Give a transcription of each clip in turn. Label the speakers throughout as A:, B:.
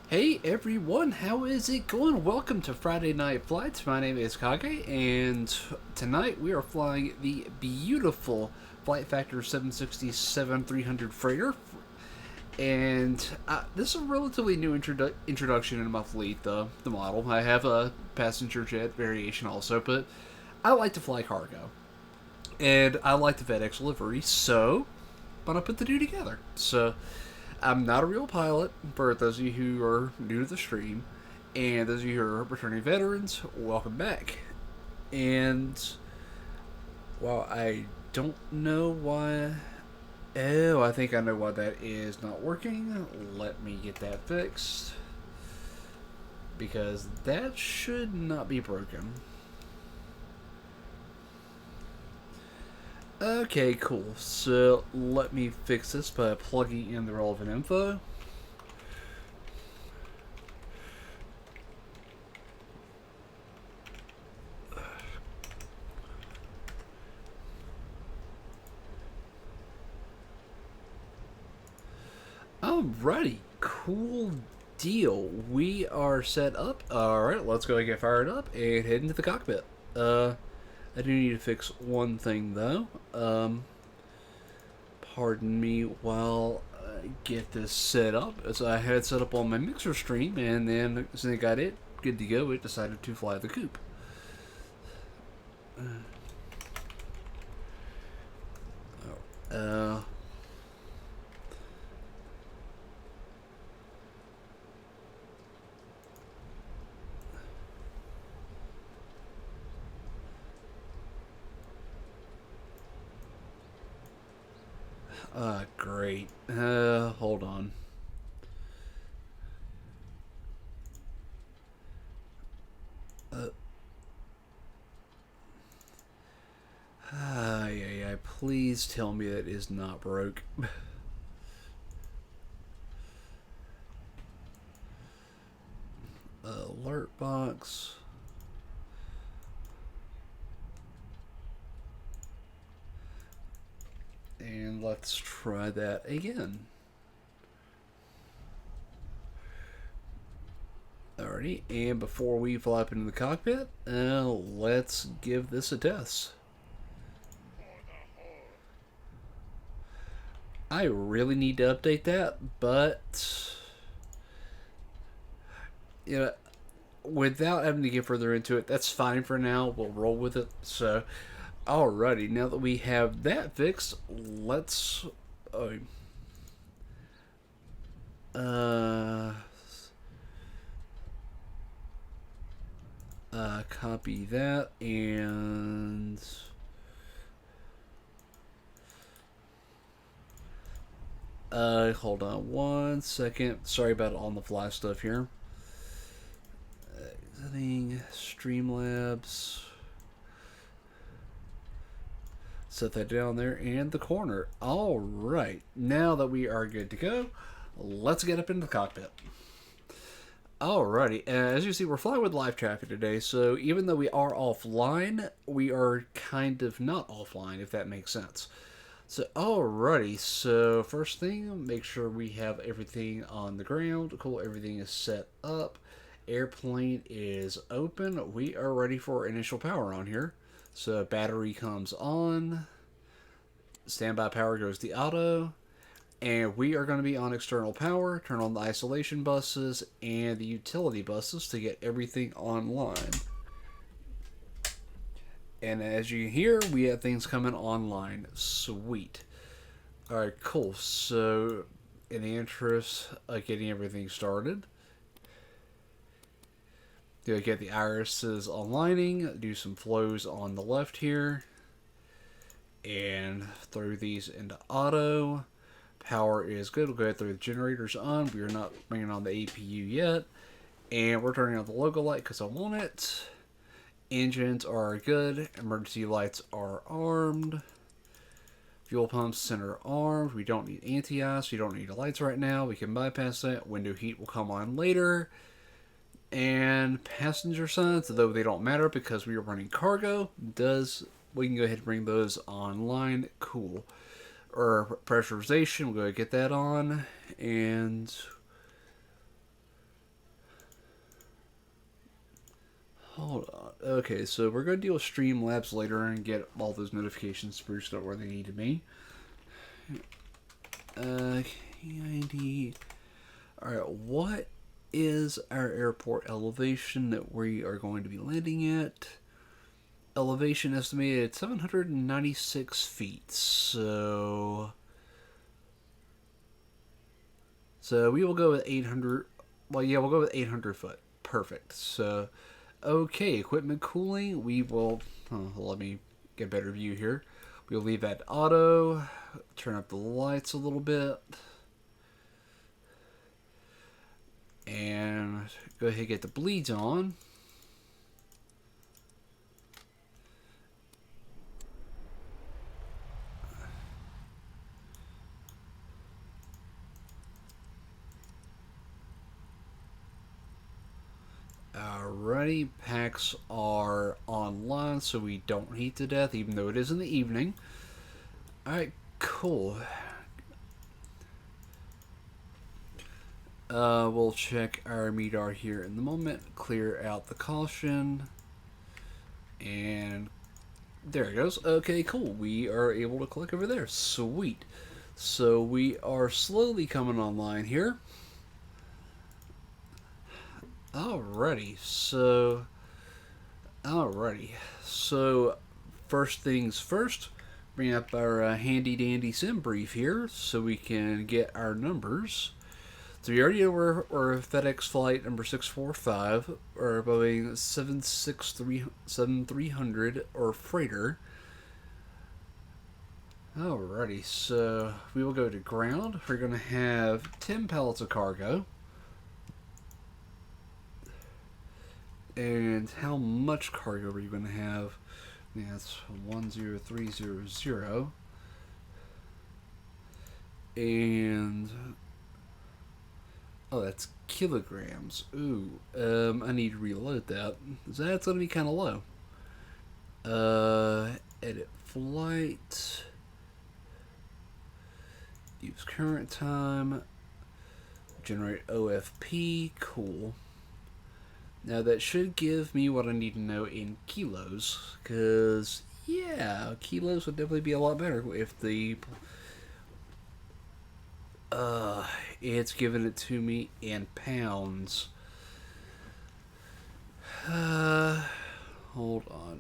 A: Hey everyone, how is it going? Welcome to Friday Night Flights. My name is Kage, and tonight we are flying the beautiful Flight Factor 767-300 freighter. And this is a relatively new introduction in my fleet, the model. I have a passenger jet variation also, but I like to fly cargo. And I like the FedEx delivery, so why not put the two together? So I'm not a real pilot, for those of you who are new to the stream, and those of you who are returning veterans, welcome back. And while I don't know why. Oh, I think I know why that is not working. Let me get that fixed. Because that should not be broken. Okay, cool. So let me fix this by plugging in the relevant info. Alrighty, cool deal. We are set up. Alright, let's go and get fired up and head into the cockpit. I do need to fix one thing though. Pardon me while I get this set up. So I had it set up on my mixer stream, and then as soon as I got it good to go, it decided to fly the coop. Uh, great. Hold on. Uh, yeah. Please tell me that is not broke. Alert box. And let's try that again. Alrighty, and before we fly up into the cockpit, let's give this a test. I really need to update that, but you know, without having to get further into it, that's fine for now. We'll roll with it. So, alrighty, now that we have that fixed, let's uh, copy that and hold on one second. Sorry about on the fly stuff here. Exiting Streamlabs. Set that down there in the corner. Alright, now that we are good to go, let's get up into the cockpit. Alrighty, as you see, we're flying with live traffic today, so even though we are offline, we are kind of not offline, if that makes sense. So, alrighty, so first thing, make sure we have everything on the ground. Cool, everything is set up. Airplane is open. We are ready for initial power on here. So, battery comes on. Standby power goes to auto. And we are going to be on external power, turn on the isolation buses and the utility buses to get everything online. And as you hear, we have things coming online. Sweet. Alright, cool. So, in the interest of getting everything started, do get the irises aligning, do some flows on the left here, and throw these into auto. Power is good. We'll go ahead and throw the generators on. We are not bringing on the APU yet. And we're turning on the logo light because I want it. Engines are good. Emergency lights are armed. Fuel pumps center armed. We don't need anti-ice. We don't need the lights right now. We can bypass that. Window heat will come on later. And passenger signs, though they don't matter because we are running cargo, we can go ahead and bring those online. Cool. Or pressurization, we'll go ahead and get that on. And Okay, so we're going to deal with Streamlabs later and get all those notifications spruced up where they need to be. KID. Alright, what is our airport elevation that we are going to be landing at? Elevation estimated at 796 feet. So we will go with 800. Well, yeah, we'll go with 800 foot. Perfect. So, okay, equipment cooling. We will. Let me get a better view here. We'll leave that auto. Turn up the lights a little bit. And go ahead and get the bleeds on. Alrighty, packs are online so we don't heat to death even though it is in the evening. Alright, cool. We'll check our MEDAR here in the moment, clear out the caution, and there it goes. Okay, cool. We are able to click over there. Sweet. So we are slowly coming online here. Alrighty, so first things first, bring up our handy dandy sim brief here so we can get our numbers. So we already know we're FedEx flight number 645 or Boeing 763-7300 or freighter. Alrighty, so we will go to ground. We're going to have 10 pallets of cargo. And how much cargo are you going to have? Yeah, that's 10300. And oh, that's kilograms. Ooh, I need to reload that. That's going to be kind of low. Edit flight. Use current time. Generate OFP. Cool. Now that should give me what I need to know in kilos, because, yeah, kilos would definitely be a lot better if the, it's giving it to me in pounds. Hold on.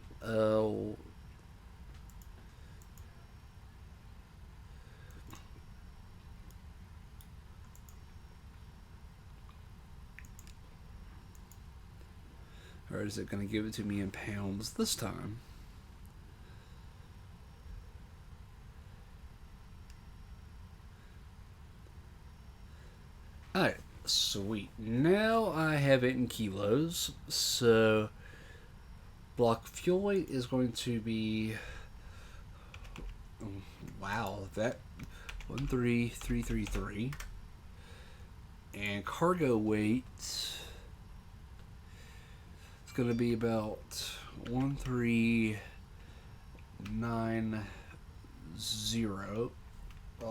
A: Or is it going to give it to me in pounds this time? Alright, sweet. Now I have it in kilos. So, block fuel weight is going to be... Wow, that... 13333. And cargo weight... It's going to be about 1390.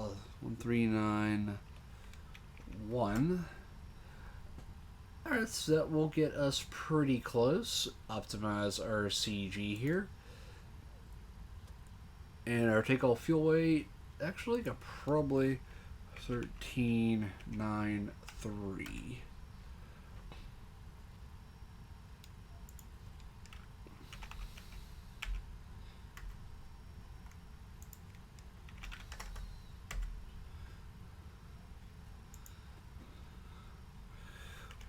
A: 1391. Alright, so that will get us pretty close. Optimize our CG here. And our takeoff fuel weight, actually, got probably 1393.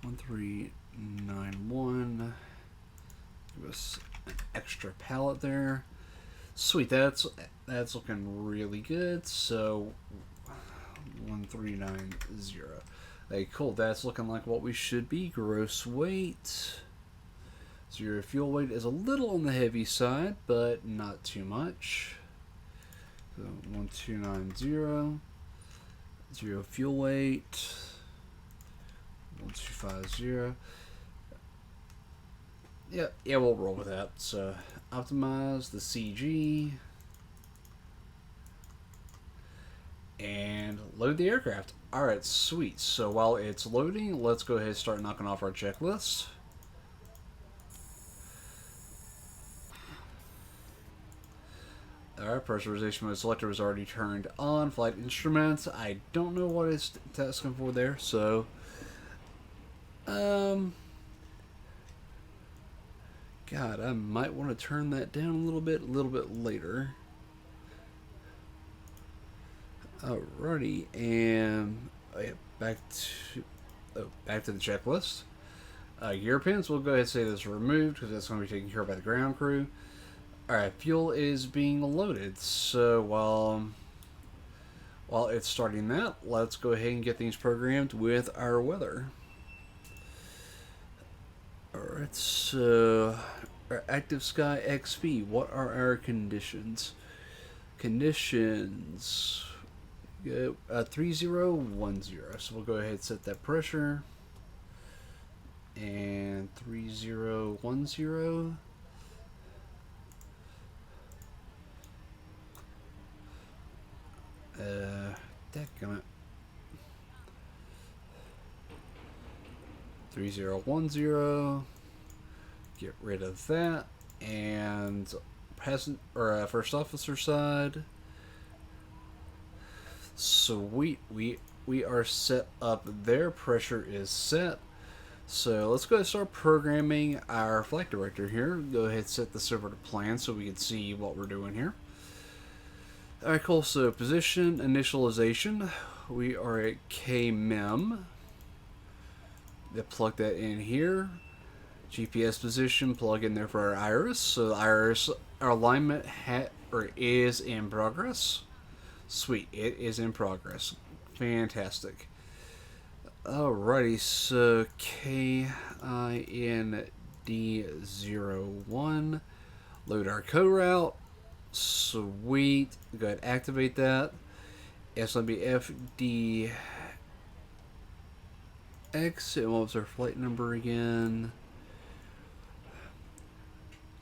A: One 391. Give us an extra pallet there. Sweet, that's looking really good. So 1390. Hey, cool. That's looking like what we should be. Gross weight. So your fuel weight is a little on the heavy side, but not too much. So 1290. Zero fuel weight. 1250. Yeah, we'll roll with that. So, optimize the CG. And load the aircraft. Alright, sweet. So, while it's loading, let's go ahead and start knocking off our checklist. Alright, pressurization mode selector was already turned on. Flight instruments, I don't know what it's asking for there, so God, I might want to turn that down a little bit later. Alrighty, and oh yeah, back to the checklist. Gear pins, we'll go ahead and say this is removed because that's going to be taken care of by the ground crew. Alright, fuel is being loaded, so while it's starting that, let's go ahead and get things programmed with our weather. Alright, so our active sky XP, what are our conditions? Conditions 3010. So we'll go ahead and set that pressure. And 3010. Dadgummit. 3010. Get rid of that. And first officer side. Sweet. We are set up there. Pressure is set. So let's go ahead and start programming our flight director here. Go ahead and set this over to plan so we can see what we're doing here. Alright, cool. So position, initialization. We are at KMEM. Plug that in here. GPS position, plug in there for our iris. So our alignment is in progress. Sweet, it is in progress. Fantastic. Alrighty, so KIND01. Load our co-route. Sweet. Go ahead and activate that. It's going to be FDX. And what was our flight number again?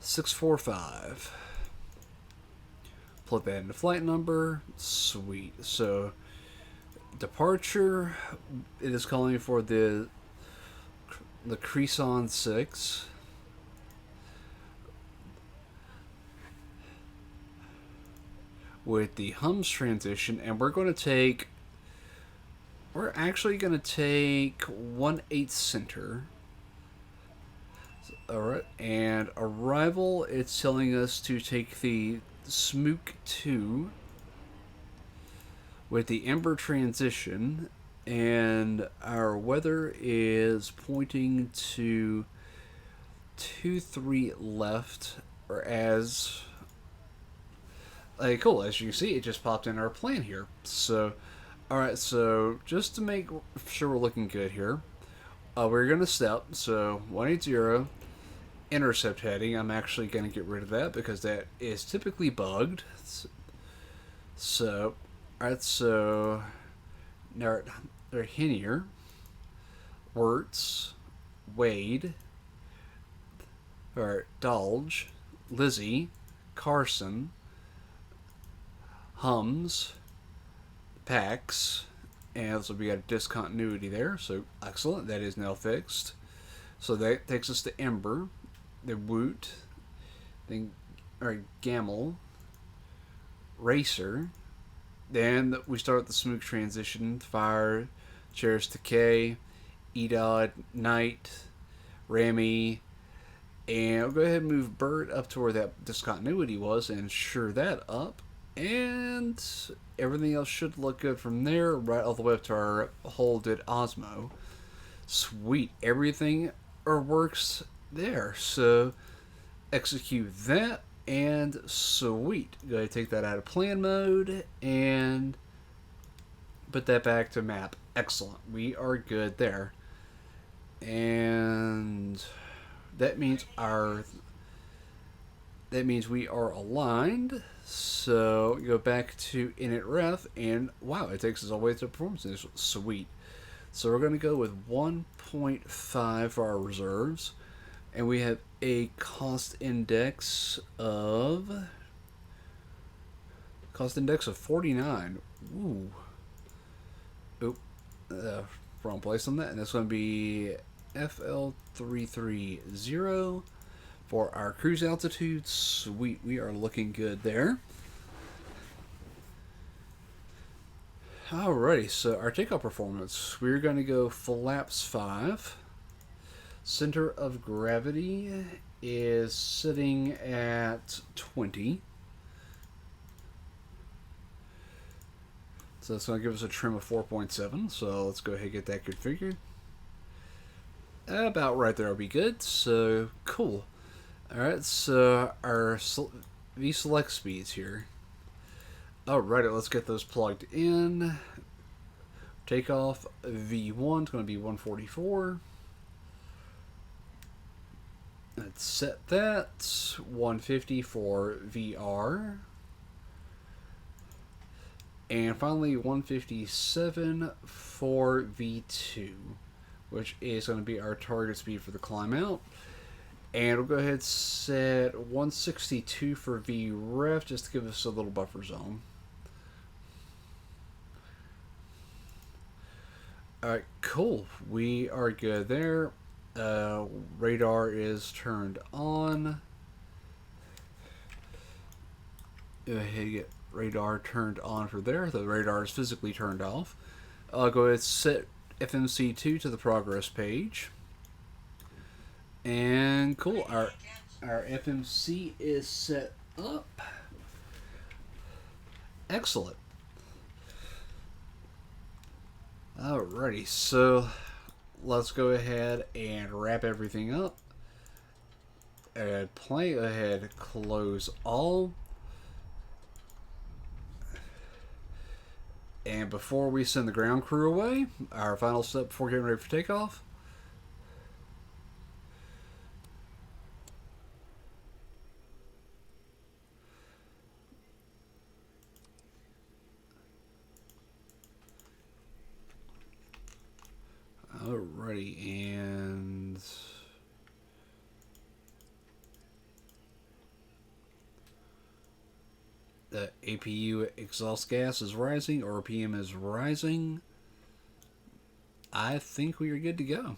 A: 645. Plug that into flight number. Sweet. So departure, it is calling for the Creason 6. With the hums transition, and we're actually going to take 1/8 center. Alright, and arrival, it's telling us to take the Smook 2 with the Ember transition, and our weather is pointing to 23 left, or as cool, as you can see, it just popped in our plan here. So alright, so just to make sure we're looking good here, we're going to step, so 180 intercept heading. I'm actually going to get rid of that because that is typically bugged. So alright, so now they're Hinier, Wirtz, Wade, or Dolge, Lizzie, Carson, Hums, Pax, and so we got a discontinuity there, so excellent, that is now fixed. So that takes us to Ember, the Woot, then Gamel, Racer, then we start the Smook transition, Fire, Chairs to K, Edod, Knight, Rami, and we'll go ahead and move Bird up to where that discontinuity was and ensure that up. And everything else should look good from there, right all the way up to our hold at Osmo. Sweet, everything works there. So execute that, and sweet. Go ahead and take that out of plan mode and put that back to map. Excellent, we are good there. And that means we are aligned. So go back to init ref, and wow, it takes us all the way to performance initial. Sweet. So we're going to go with 1.5 for our reserves, and we have a cost index of 49. Ooh. Oop. Wrong place on that, and that's going to be FL330 for our cruise altitude. Sweet, we are looking good there. Alrighty, so our takeoff performance, we're going to go flaps 5. Center of gravity is sitting at 20. So that's going to give us a trim of 4.7. So let's go ahead and get that configured. About right there will be good. So cool. Alright, so our V-select speeds here. Alright, let's get those plugged in. Takeoff V1 is going to be 144. Let's set that 150 for VR. And finally 157 for V2, which is going to be our target speed for the climb out. And we'll go ahead and set 162 for VREF just to give us a little buffer zone. Alright, cool. We are good there. Radar is turned on. Go ahead and get radar turned on for there. The radar is physically turned off. I'll go ahead and set FMC2 to the progress page. And cool, our FMC is set up. Excellent. Alrighty, so let's go ahead and wrap everything up. And play ahead, close all. And before we send the ground crew away, our final step before getting ready for takeoff. Alrighty, and the APU exhaust gas is rising, RPM is rising. I think we are good to go.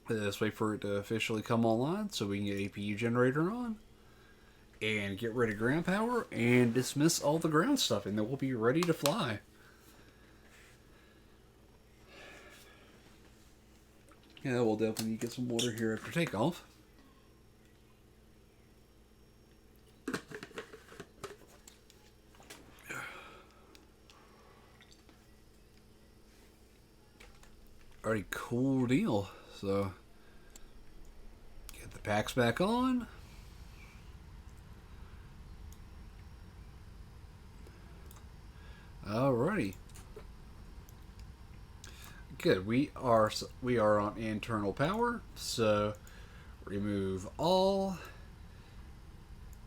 A: Let's wait for it to officially come online so we can get APU generator on and get ready to ground power and dismiss all the ground stuff, and then we'll be ready to fly. Yeah, we'll definitely get some water here after takeoff. Alrighty, cool deal. So, get the packs back on. Alrighty. Good. We are on internal power. So, remove all.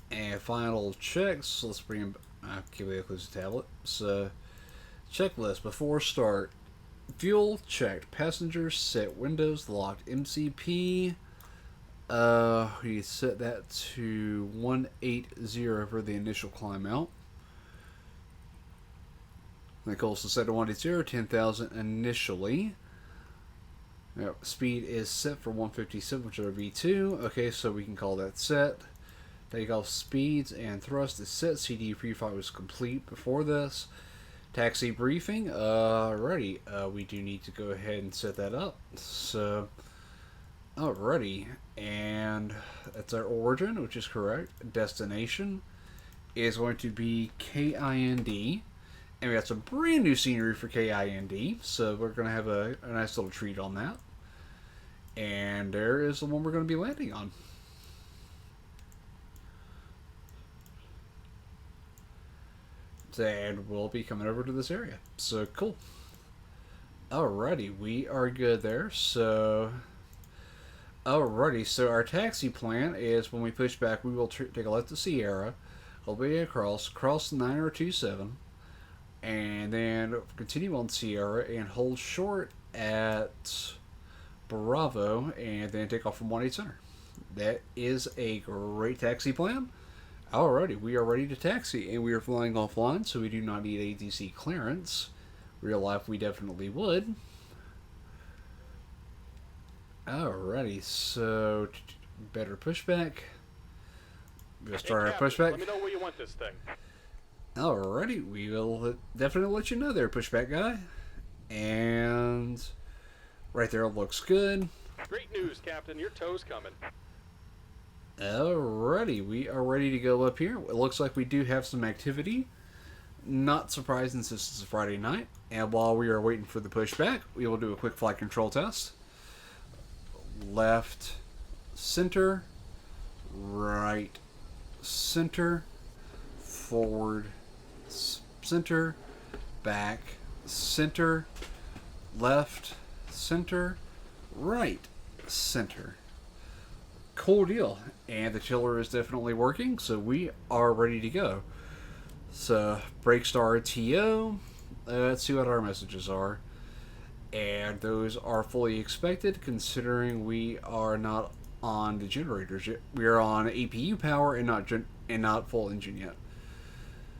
A: And final checks. Let's bring. Okay, we close the tablet. So, checklist before start. Fuel checked. Passengers set. Windows locked. MCP. We set that to 180 for the initial climb out. Like also set to 180, 10,000 initially. Yep, speed is set for 157, which are V2. Okay, so we can call that set. Takeoff speeds and thrust is set. CD pre-flight was complete before this. Taxi briefing. Alrighty. We do need to go ahead and set that up. So, alrighty. And that's our origin, which is correct. Destination is going to be KIND. And we got some brand new scenery for KIND, so we're going to have a nice little treat on that. And there is the one we're going to be landing on. And we'll be coming over to this area. So, cool. Alrighty, we are good there. So, alrighty, so our taxi plan is when we push back, we will take a left to Sierra, all the way across 9027. And then continue on Sierra and hold short at Bravo and then take off from 18 Center. That is a great taxi plan. Alrighty, we are ready to taxi and we are flying offline, so we do not need ATC clearance. Real life, we definitely would. Alrighty, so better pushback. We'll start our pushback.
B: Let me know where you want this thing.
A: Alrighty, we will definitely let you know there, pushback guy. And right there looks good.
B: Great news, Captain. Your tow's coming.
A: Alrighty, we are ready to go up here. It looks like we do have some activity. Not surprising since it's a Friday night. And while we are waiting for the pushback, we will do a quick flight control test. Left, center, right, center, forward, center, back, center, left, center, right, center. Cool deal. And the chiller is definitely working, so we are ready to go. So, brake star TO. Let's see what our messages are. And those are fully expected considering we are not on the generators yet. We are on APU power and not full engine yet.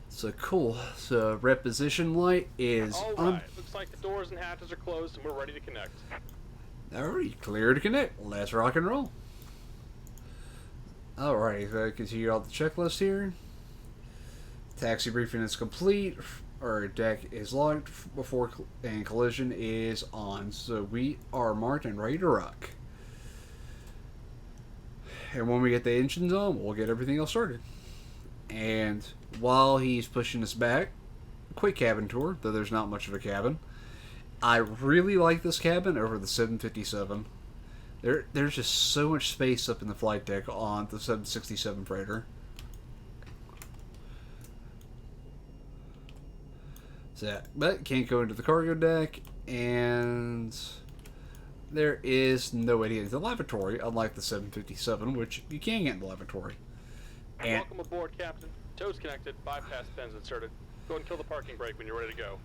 A: So cool. So reposition light is
B: All
A: on.
B: right. Looks like the doors and hatches are closed and we're ready to connect.
A: Alright, clear to connect. Let's rock and roll. Alright, so continue out the checklist here. Taxi briefing is complete. Our deck is locked before and collision is on. So we are marked and ready to rock. And when we get the engines on, we'll get everything else started. And while he's pushing us back, quick cabin tour, though there's not much of a cabin. I really like this cabin over the 757. There's just so much space up in the flight deck on the 767 freighter. So, but can't go into the cargo deck, and there is no way to get into the lavatory, unlike the 757, which you can get in the lavatory.
B: And welcome aboard, Captain. Tow's connected, bypass pins inserted. Go and kill the parking brake when you're ready to go.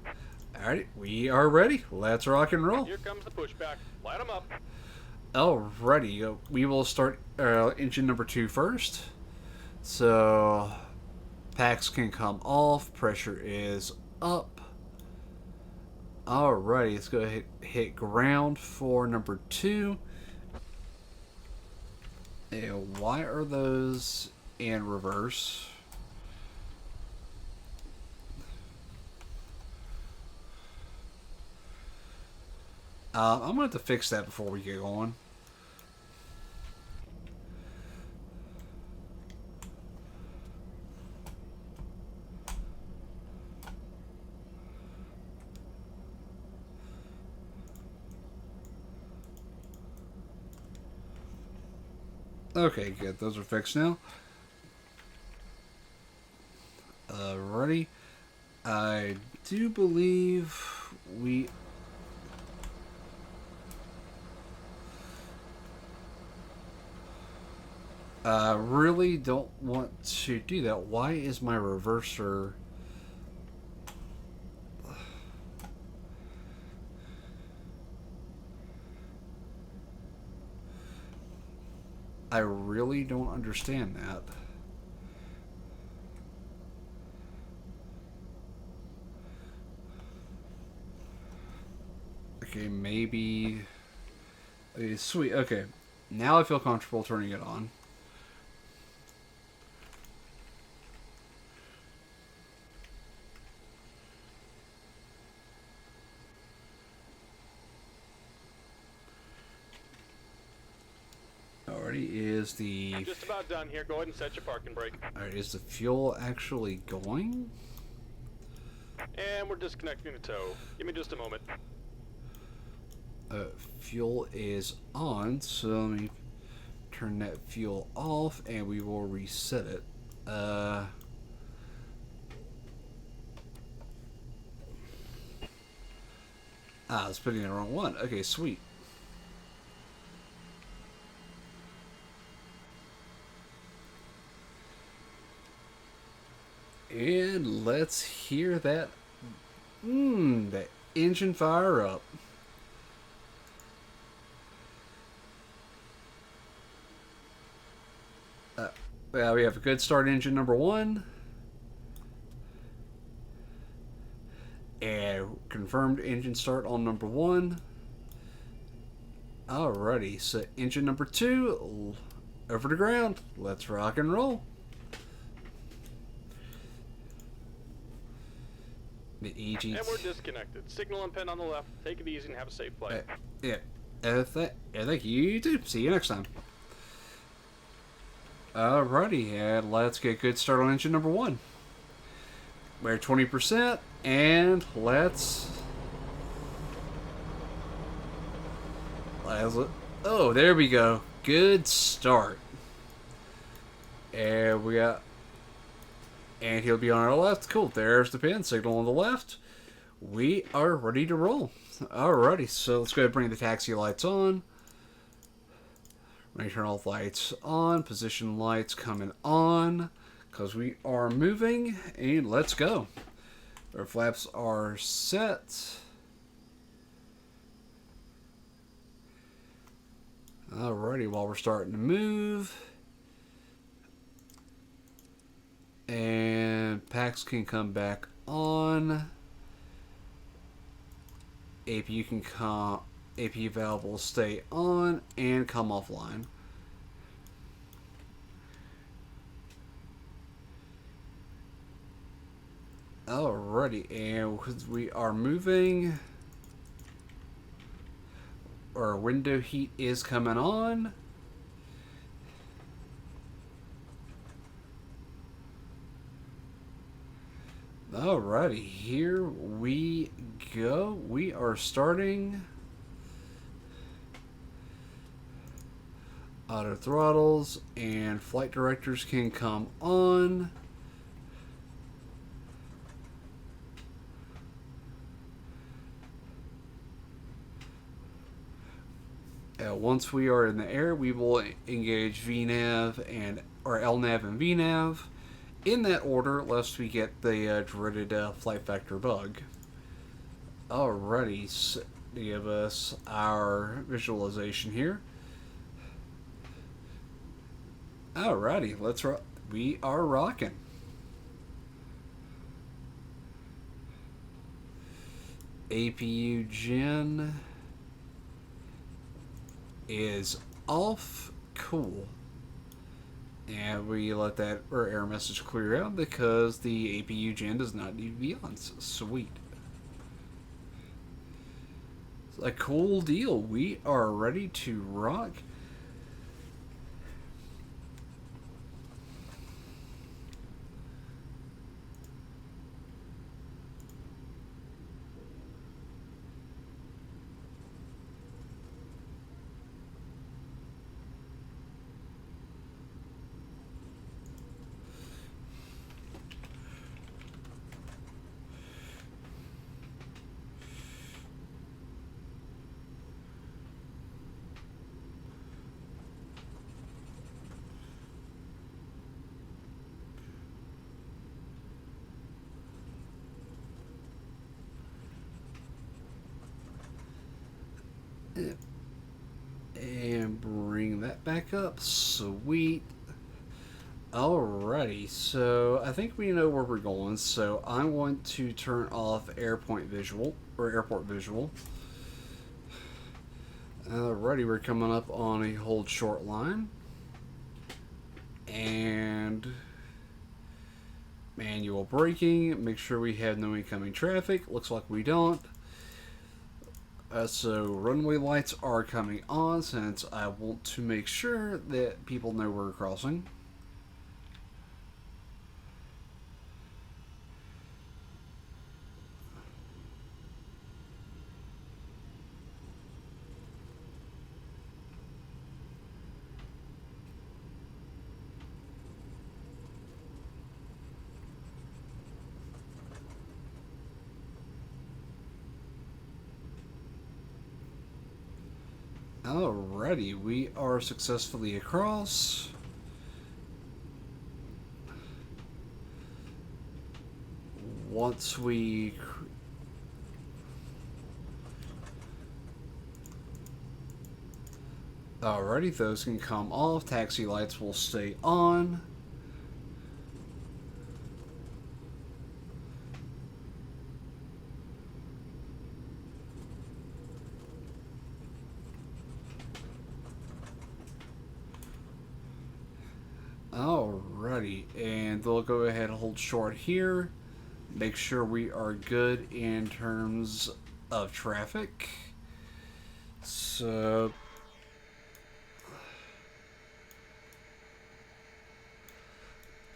A: Alright, we are ready. Let's rock and roll.
B: Here comes the pushback. Light them up.
A: Alrighty, we will start engine number 2 first. So, packs can come off, pressure is up. Alrighty, let's go ahead hit ground for number 2. And why are those in reverse? I'm going to have to fix that before we get going. Okay, good. Those are fixed now. Ready? I do believe we... really don't want to do that. Why is my reverser... I really don't understand that. Okay, maybe... Okay, sweet, okay. Now I feel comfortable turning it on. Alrighty, is the...
B: I'm just about done here. Go ahead and set your parking brake.
A: Alright, is the fuel actually going?
B: And we're disconnecting the tow. Give me just a moment.
A: Fuel is on, so let me turn that fuel off and we will reset it. I was putting the wrong one. Okay, sweet. And let's hear that. That engine fire up. Well, we have a good start engine number 1. And confirmed engine start on number 1. Alrighty, so engine number 2 over to ground. Let's rock and roll. The EG.
B: And we're disconnected. Signal and pin on the left. Take it easy and have a safe flight.
A: Yeah. Thank you. You too. See you next time. Alrighty, and let's get a good start on engine number 1. We're at 20%, and let's. Oh, there we go. Good start. And we got. And he'll be on our left. Cool. There's the pin signal on the left. We are ready to roll. Alrighty, so let's go ahead and bring the taxi lights on. Turn all lights on. Position lights coming on. Because we are moving. And let's go. Our flaps are set. Alrighty, while we're starting to move. And packs can come back on. APU valve will stay on and come offline. Alrighty, and we are moving. Our window heat is coming on. Alrighty, here we go. We are starting. Auto throttles and flight directors can come on. Once we are in the air, we will engage VNAV or LNAV and VNAV in that order, lest we get the dreaded flight factor bug. Alrighty, so to give us our visualization here. Alrighty, let's rock. We are rocking. APU gen is off. Cool. And we let that error message clear out because the APU gen does not need to be on. Sweet. It's a cool deal. We are ready to rock. And bring that back up. Sweet. Alrighty, so I think we know where we're going, so I want to turn off airport visual. Alrighty, we're coming up on a hold short line. And manual braking, make sure we have no incoming traffic. Looks like we don't. So runway lights are coming on since I want to make sure that people know we're crossing. Alrighty, we are successfully across. Once we... Alrighty, those can come off. Taxi lights will stay on. Alrighty, and they'll go ahead and hold short here. make sure we are good in terms of traffic. So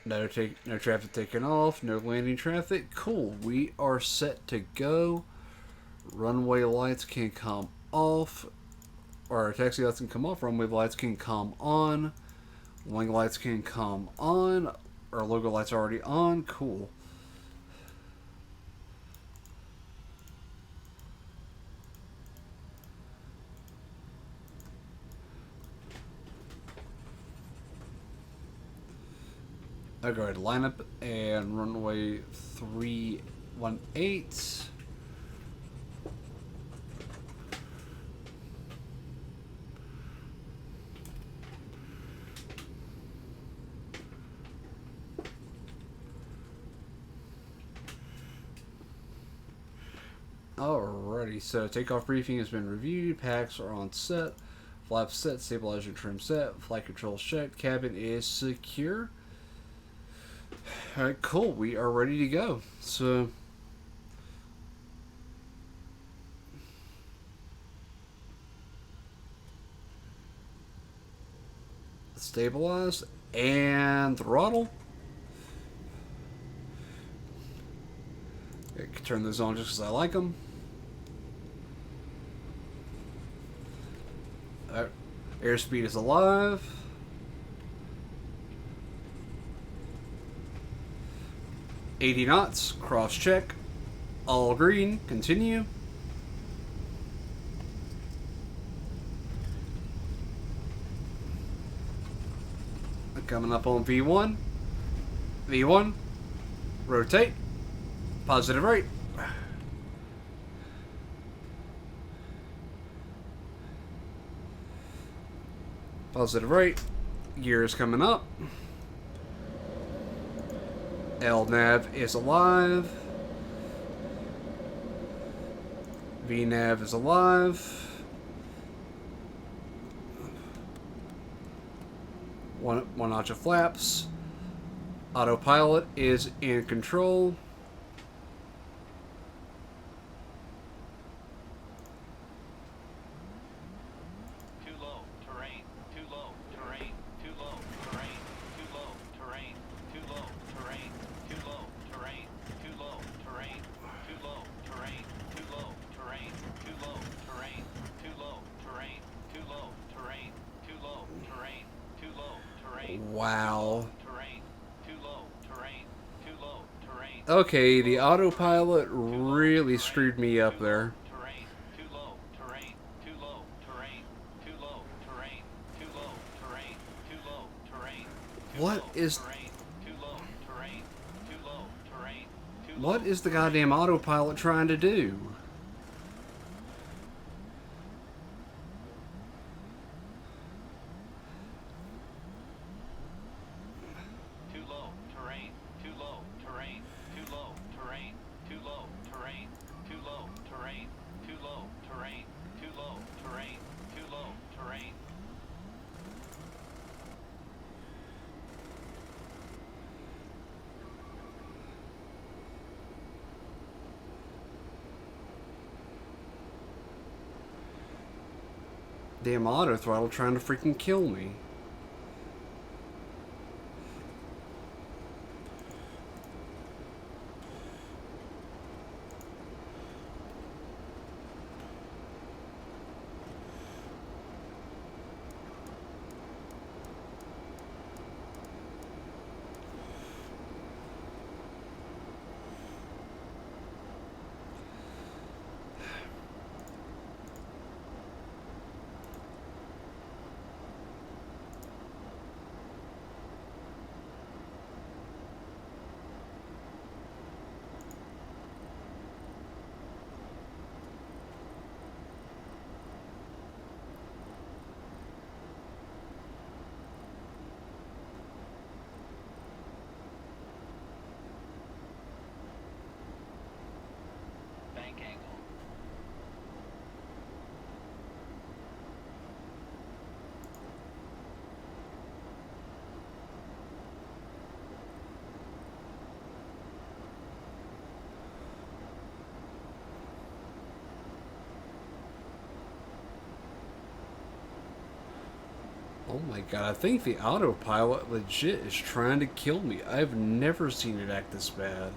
A: no traffic taking off, no landing traffic. Cool. We are set to go. Runway lights can come off, or taxi lights can come off. Runway lights can come on. Wing lights can come on. Our logo lights are already on. Cool. I'll go ahead and line up and runway 318. Alrighty, so takeoff briefing has been reviewed, packs are on set, flaps set, stabilizer trim set, flight controls checked, cabin is secure. Alright, cool, we are ready to go. So stabilize and throttle. I can turn those on just because I like them. Airspeed is alive. $80 knots, cross check. All green, continue. Coming up on V1. V1. Rotate. Positive rate. Positive rate. Gears coming up. LNAV is alive. VNAV is alive. One notch of flaps. Autopilot is in control. Wow. Okay, the autopilot really screwed me up there. What is the goddamn autopilot trying to do? Damn auto throttle trying to freaking kill me. Oh my god, I think the autopilot legit is trying to kill me. I've never seen it act this bad.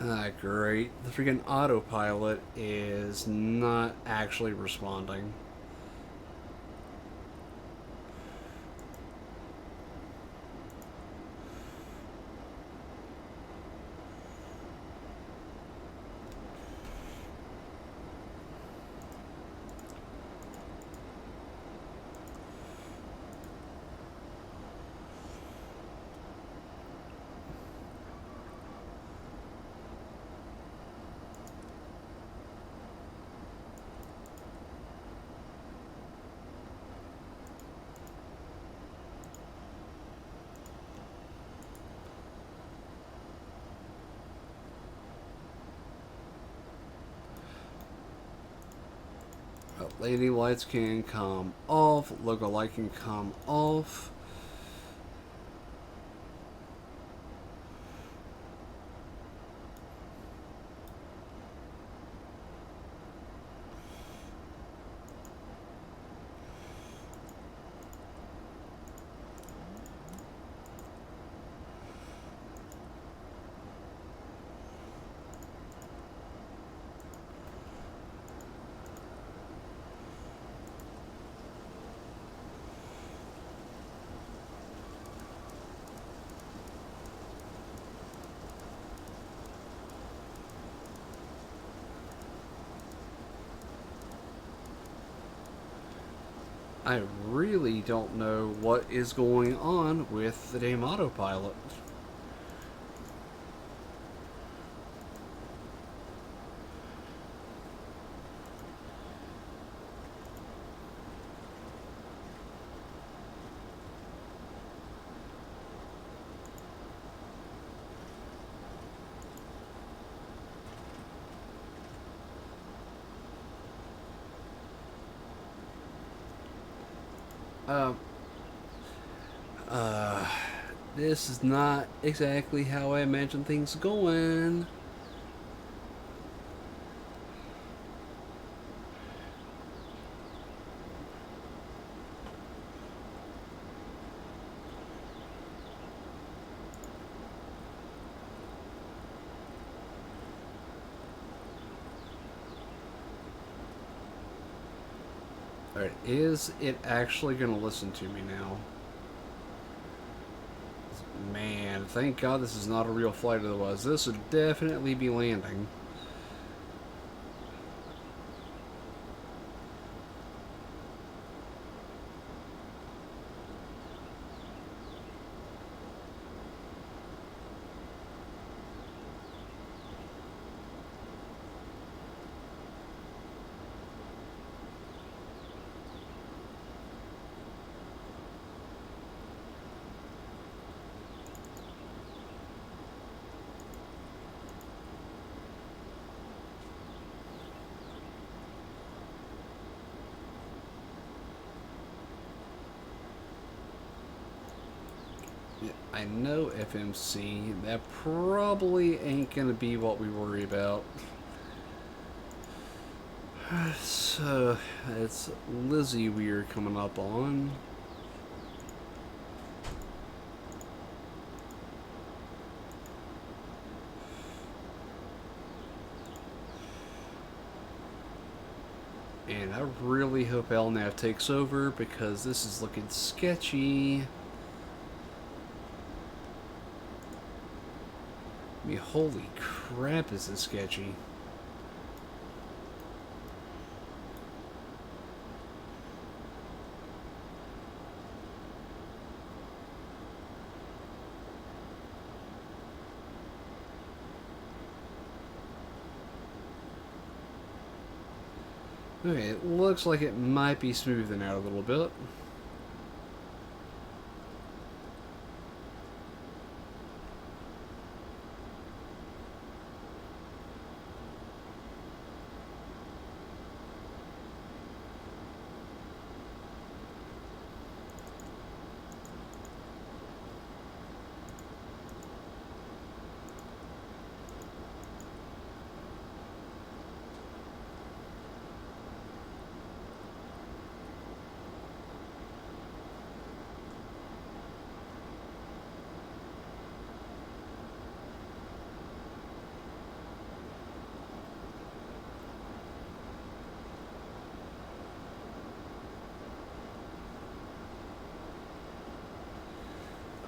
A: Ah, great. The freaking autopilot is not actually responding. Lady lights can come off. Logo light can come off. I really don't know what is going on with the damn autopilot. Um, uh, this is not exactly how I imagine things going. Alright, is it actually going to listen to me now? Man, thank God this is not a real flight, otherwise this would definitely be landing. I know FMC, that probably ain't gonna be what we worry about. So, it's Lizzie we're coming up on. man, I really hope LNAV takes over because this is looking sketchy. I mean, holy crap, is this sketchy. Okay, it looks like it might be smoothing out a little bit.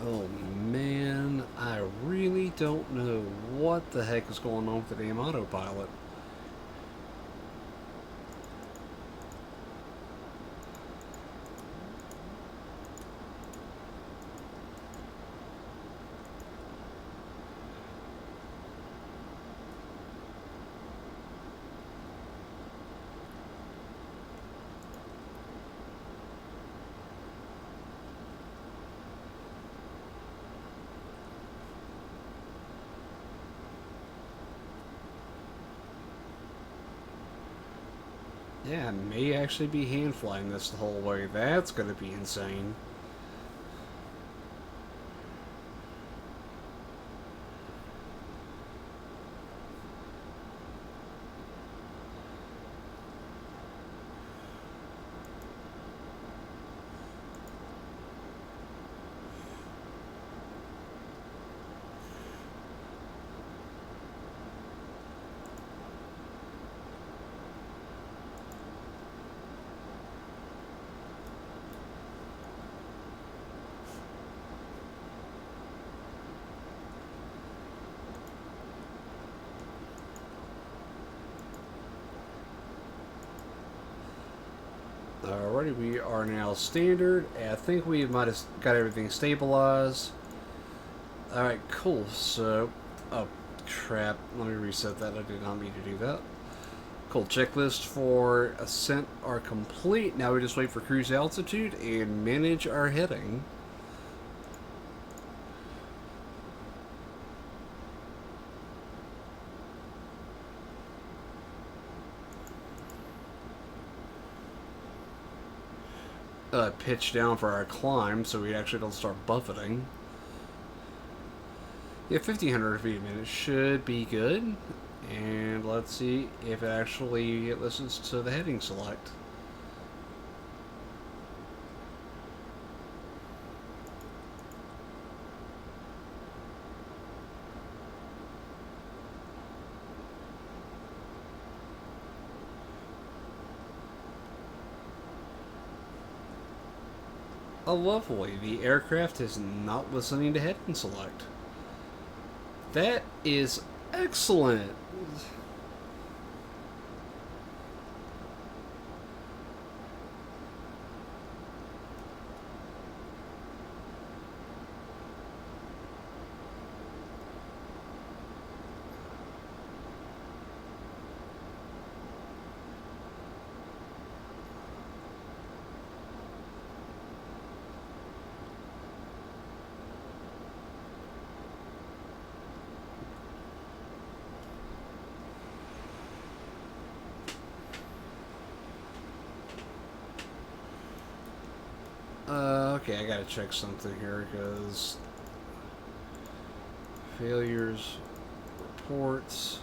A: Oh man, I really don't know what the heck is going on with the damn autopilot. Yeah, I may actually be hand flying this the whole way. That's gonna be insane. Alrighty, we are now standard. I think we might have got everything stabilized. Alright, cool. So, oh crap, let me reset that. I did not mean to do that. Cool, checklist for ascent are complete. Now we just wait for cruise altitude and manage our heading. Pitch down for our climb so we actually don't start buffeting. Yeah, 1,500 feet a minute should be good. And let's see if it actually listens to the heading select. Oh, lovely. The aircraft is not listening to heading select. That is excellent. Okay, I gotta check something here because failures, reports.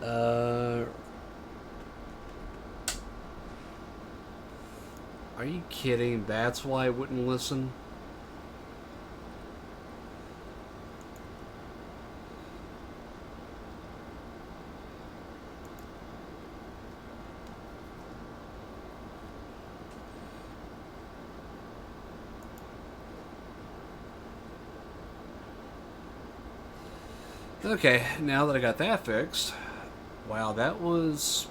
A: Are you kidding? That's why I wouldn't listen? Okay, now that I got that fixed, wow, that was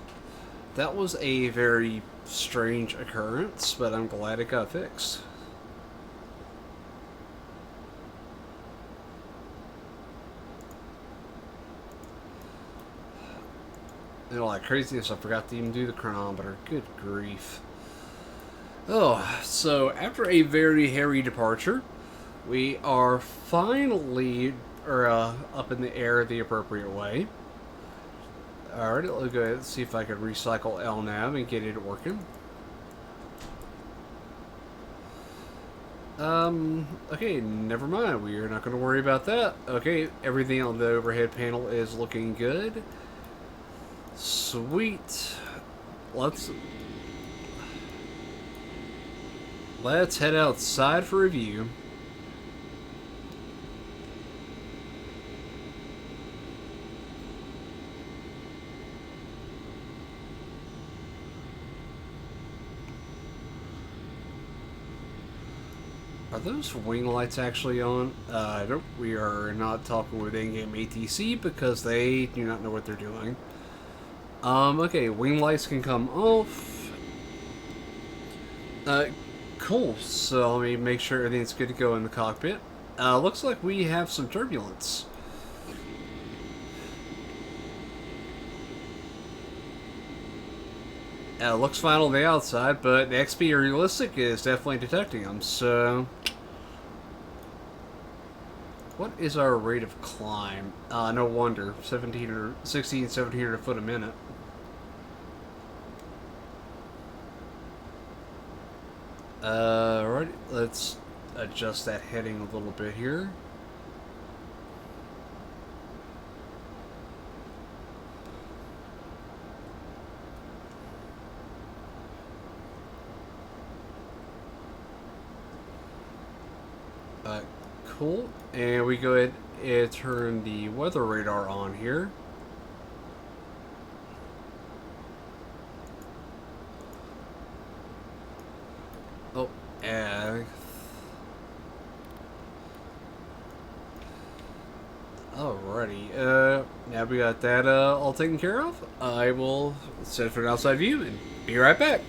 A: a very strange occurrence, but I'm glad it got fixed. You know, like craziness, I forgot to even do the chronometer. Good grief. Oh, so after a very hairy departure, we are finally up in the air the appropriate way. Alright, let's go ahead and see if I can recycle LNAV and get it working. Okay, never mind. We are not going to worry about that. Okay, everything on the overhead panel is looking good. Sweet. Let's head outside for review. Are those wing lights actually on? We are not talking with in-game ATC because they do not know what they're doing. Okay, wing lights can come off. Cool. So let me make sure everything's good to go in the cockpit. Looks like we have some turbulence. Looks fine on the outside, but the XP Realistic is definitely detecting them, so... What is our rate of climb? No wonder. 1700 foot a minute. Alright, let's adjust that heading a little bit here. Cool. And we go ahead and turn the weather radar on here. Oh, alrighty. Now we got that all taken care of. I will set it for an outside view and be right back.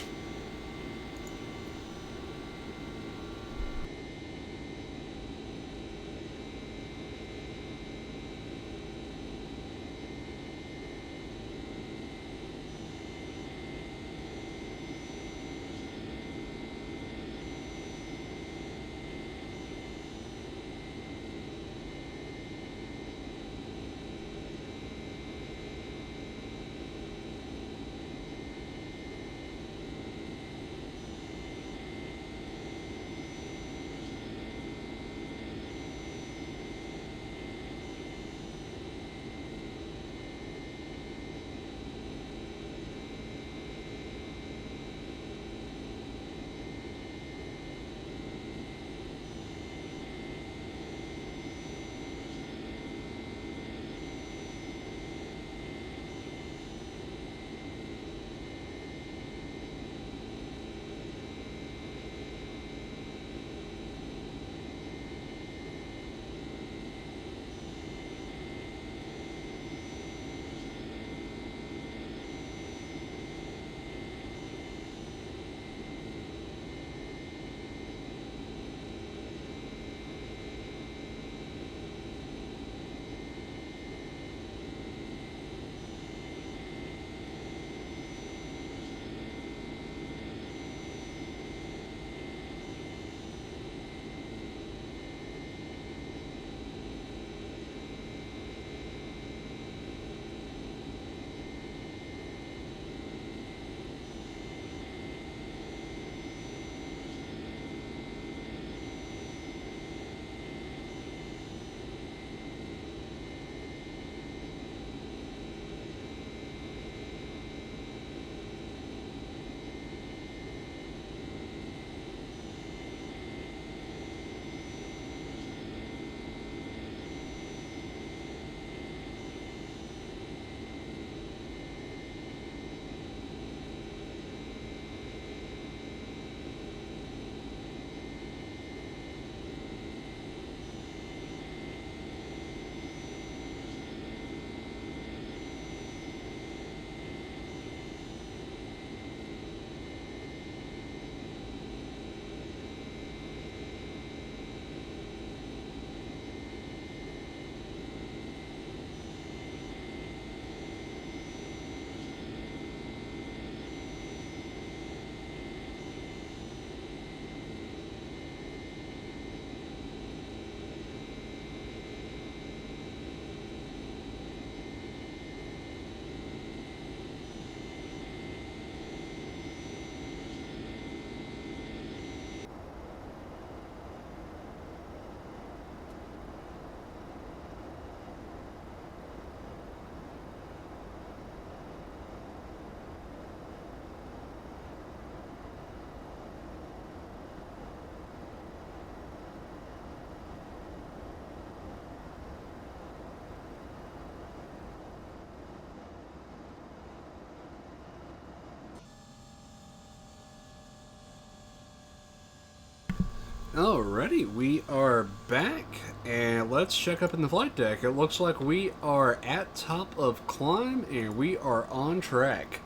A: Alrighty, we are back, and let's check up in the flight deck. It looks like we are at top of climb, and we are on track.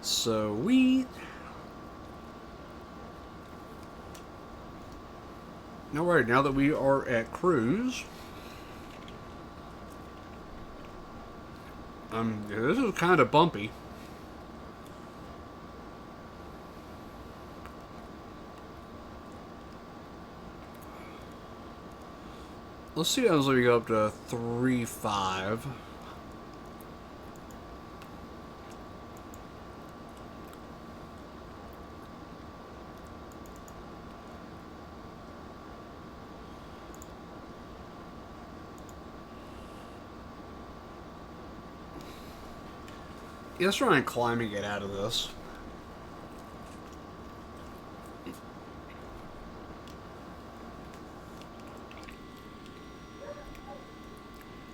A: Sweet. Alright, now that we are at cruise, this is kind of bumpy. Let's see how we go up to 3.5. Let's try and climb and get out of this.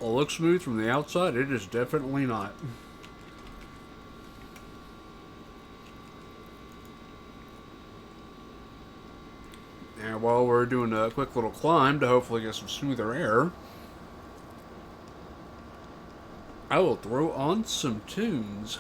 A: It looks smooth from the outside. It is definitely not. And while we're doing a quick little climb to hopefully get some smoother air, I will throw on some tunes.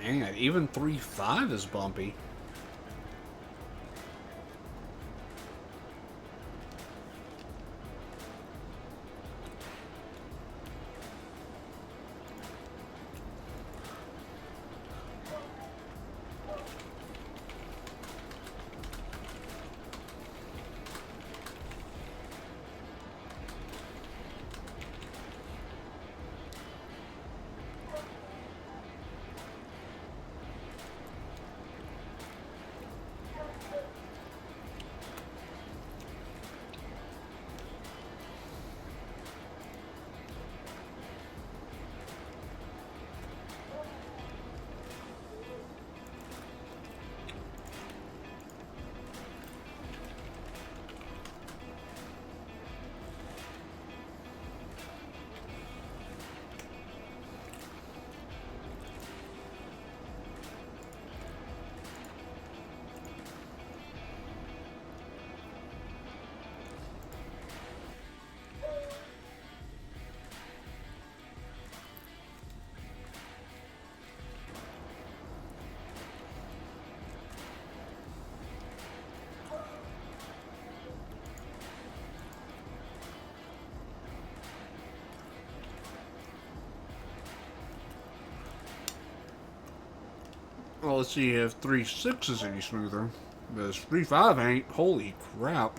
A: Man, even 3.5 is bumpy. Well, let's see if 3.6 is any smoother. Because 3.5 ain't. Holy crap.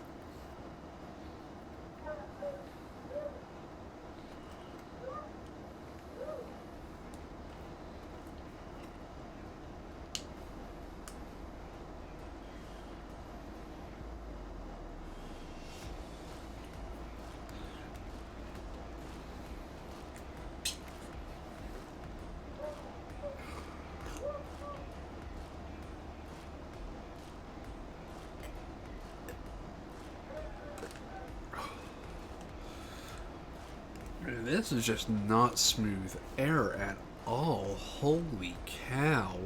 A: This is just not smooth air at all. Holy cow.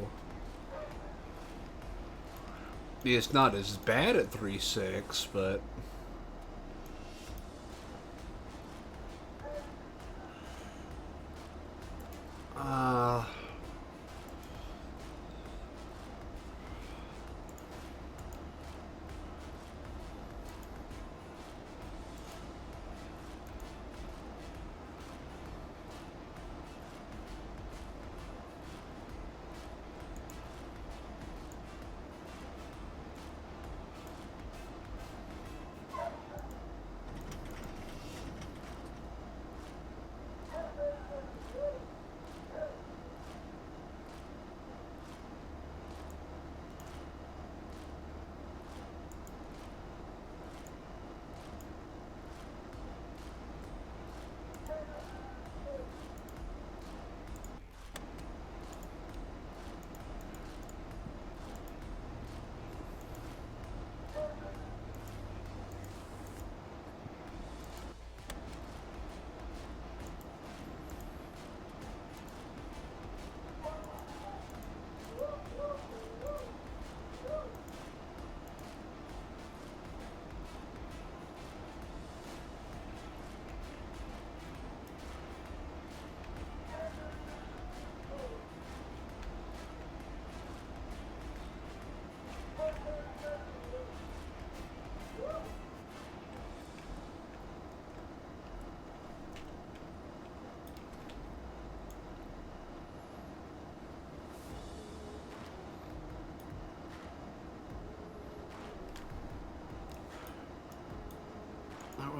A: It's not as bad at 3.6, but...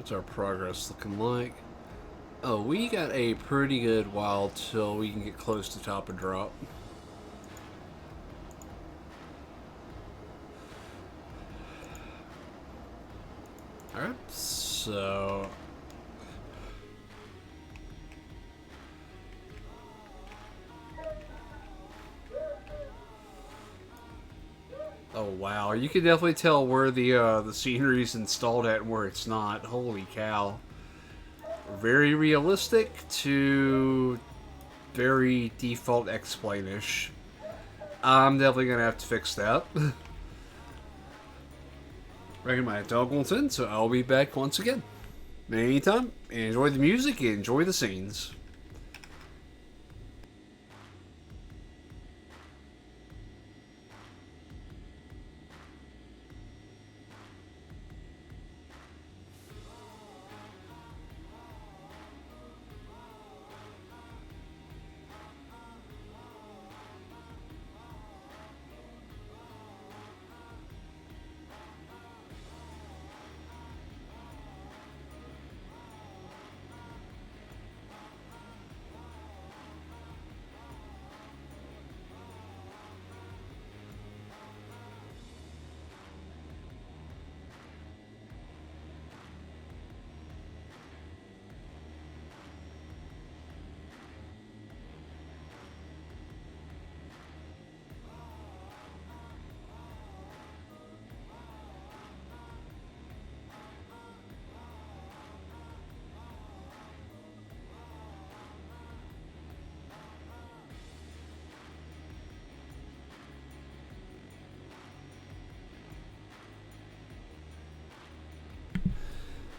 A: What's our progress looking like? Oh, we got a pretty good while till we can get close to top and drop. Alright, so... Oh wow, you can definitely tell where the scenery's installed at and where it's not. Holy cow. Very realistic to very default X-Plane-ish. I'm definitely gonna have to fix that. Reckon my dog wants in, so I'll be back once again. Anytime, enjoy the music, enjoy the scenes.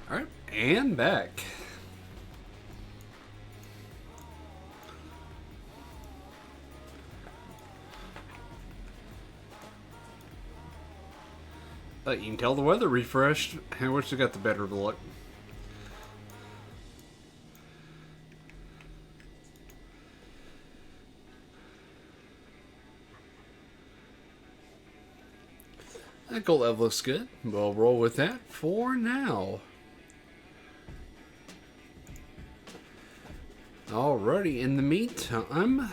A: Alright, and back. You can tell the weather refreshed. I wish they got the better look. That gold level looks good. We'll roll with that for now. Alrighty, in the meantime,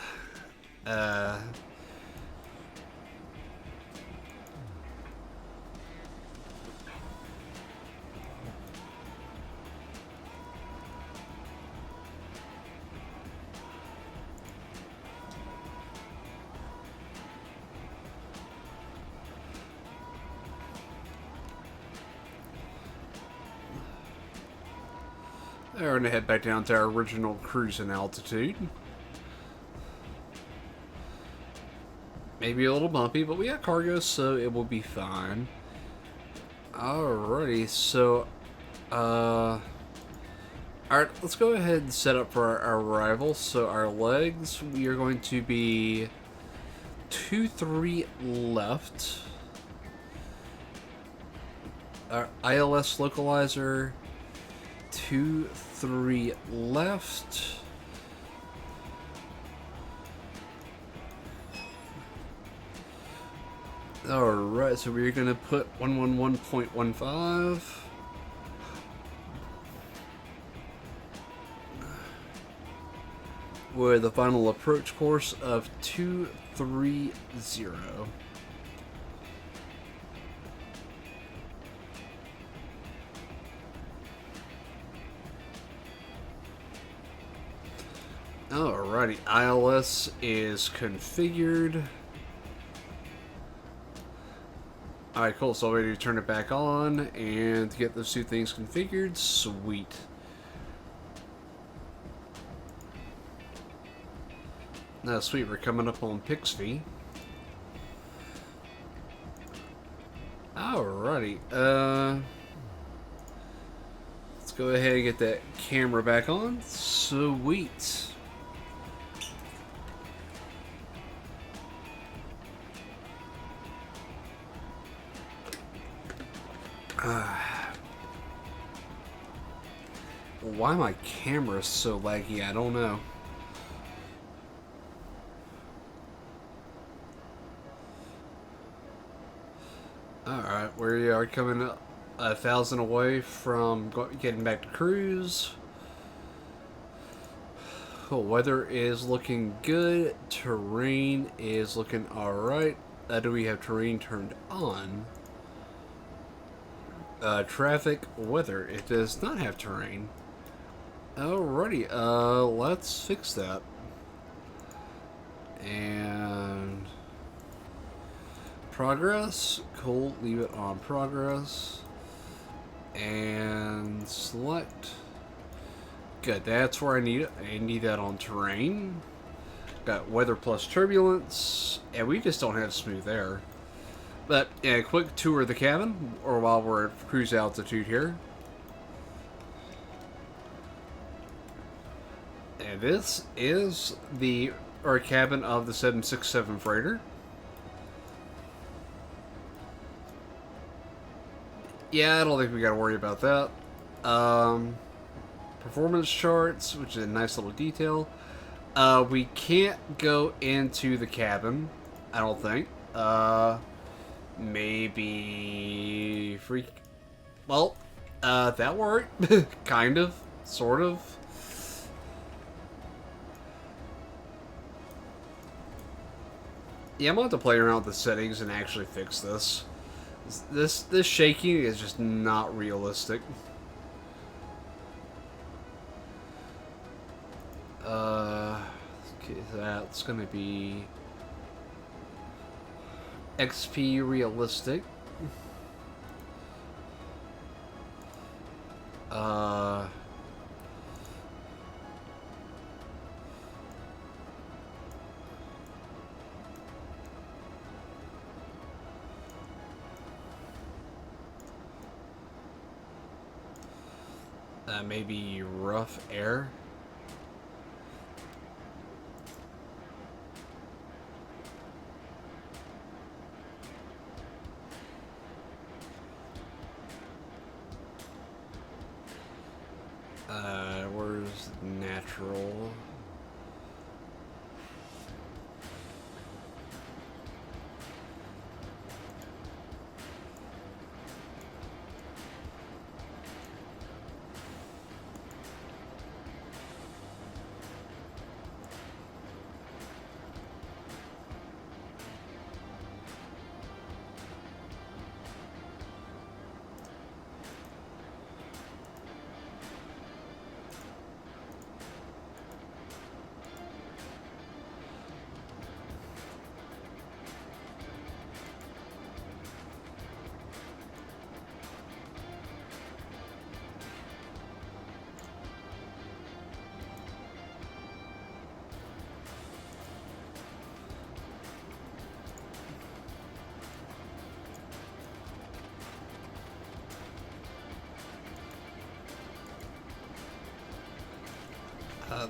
A: we're gonna head back down to our original cruising altitude. Maybe a little bumpy, but we got cargo, so it will be fine. Alrighty, so, alright, let's go ahead and set up for our arrival. So our legs, we are going to be 2-3 left. Our ILS localizer, 2-3 left. Alright, so we're gonna put 111.15. With a final approach course of 230. Alrighty, ILS is configured. Alright, cool. So I'm ready to turn it back on and get those two things configured. Sweet. Now, sweet, we're coming up on Pixby. Alrighty, let's go ahead and get that camera back on. Sweet. Why my camera is so laggy, I don't know. Alright, we are coming 1,000 away from getting back to cruise. Oh, weather is looking good. Terrain is looking alright. Do we have terrain turned on? Traffic, weather. It does not have terrain. Alrighty, let's fix that. And progress, cool, leave it on progress. And select. Good, that's where I need it. I need that on terrain. Got weather plus turbulence, and we just don't have smooth air. But yeah, a quick tour of the cabin, or while we're at cruise altitude here. And this is our cabin of the 767 freighter. Yeah, I don't think we gotta worry about that. Performance charts, which is a nice little detail. We can't go into the cabin, I don't think. Maybe well, that worked. Kind of, sort of. Yeah, I'm going to have to play around with the settings and actually fix this. This shaking is just not realistic. Okay, that's gonna be XP realistic. Maybe rough air. Where's natural?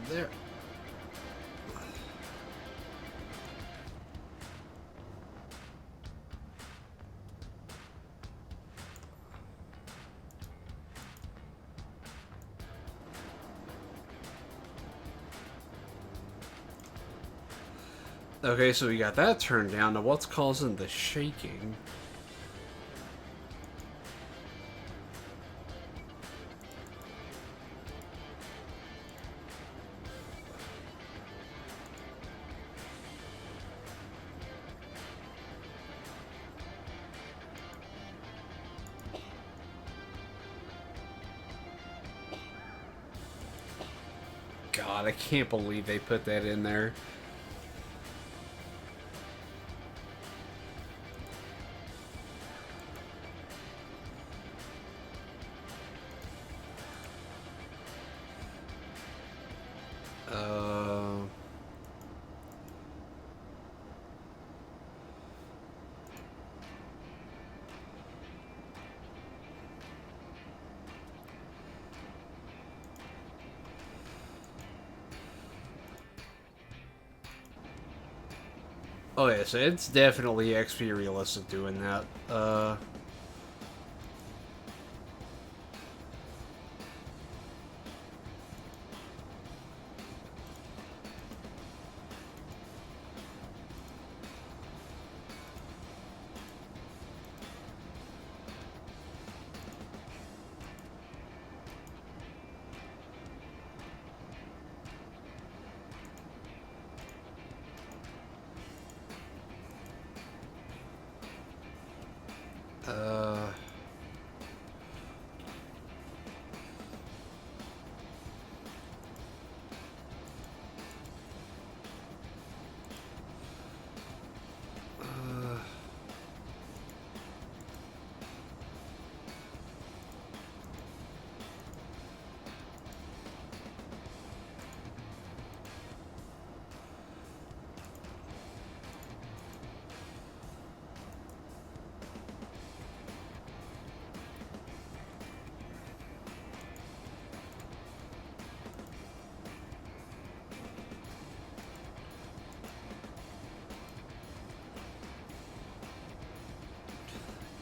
A: There. Okay, so we got that turned down. Now what's causing the shaking? God, I can't believe they put that in there. Oh yeah, so it's definitely XP realistic doing that. Uh...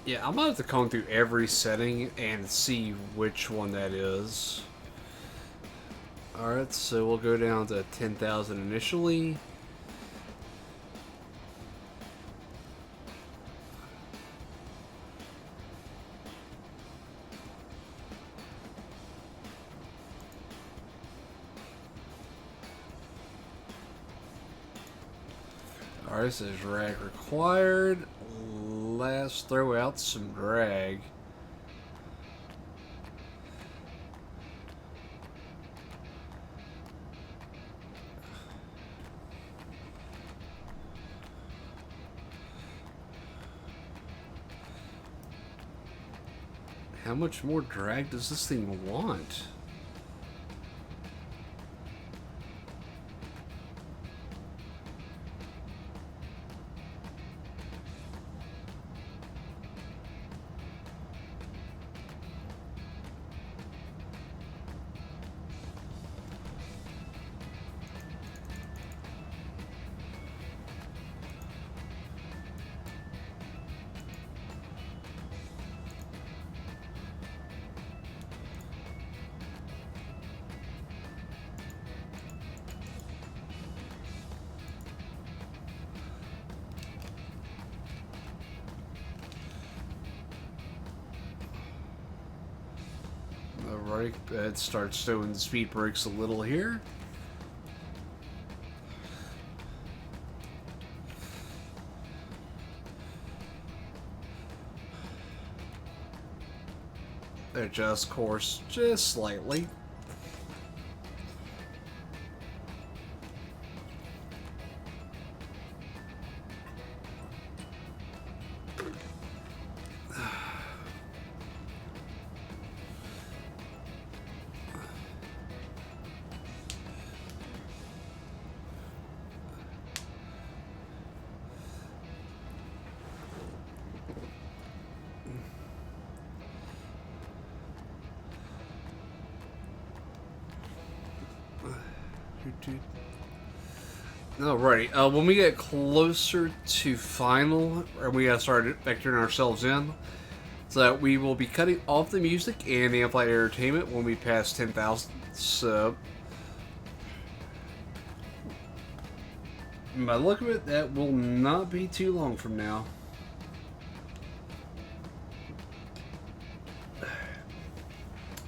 A: Yeah, I'm gonna have to comb through every setting and see which one that is. Alright, so we'll go down to 10,000 initially. Alright, it says drag required. Let's throw out some drag. How much more drag does this thing want? Alright, it starts doing the speed brakes a little here. Adjust course just slightly. Alrighty, when we get closer to final, we gotta start vectoring ourselves in, so that we will be cutting off the music and the amplified entertainment when we pass 10,000. So, by the look of it, that will not be too long from now.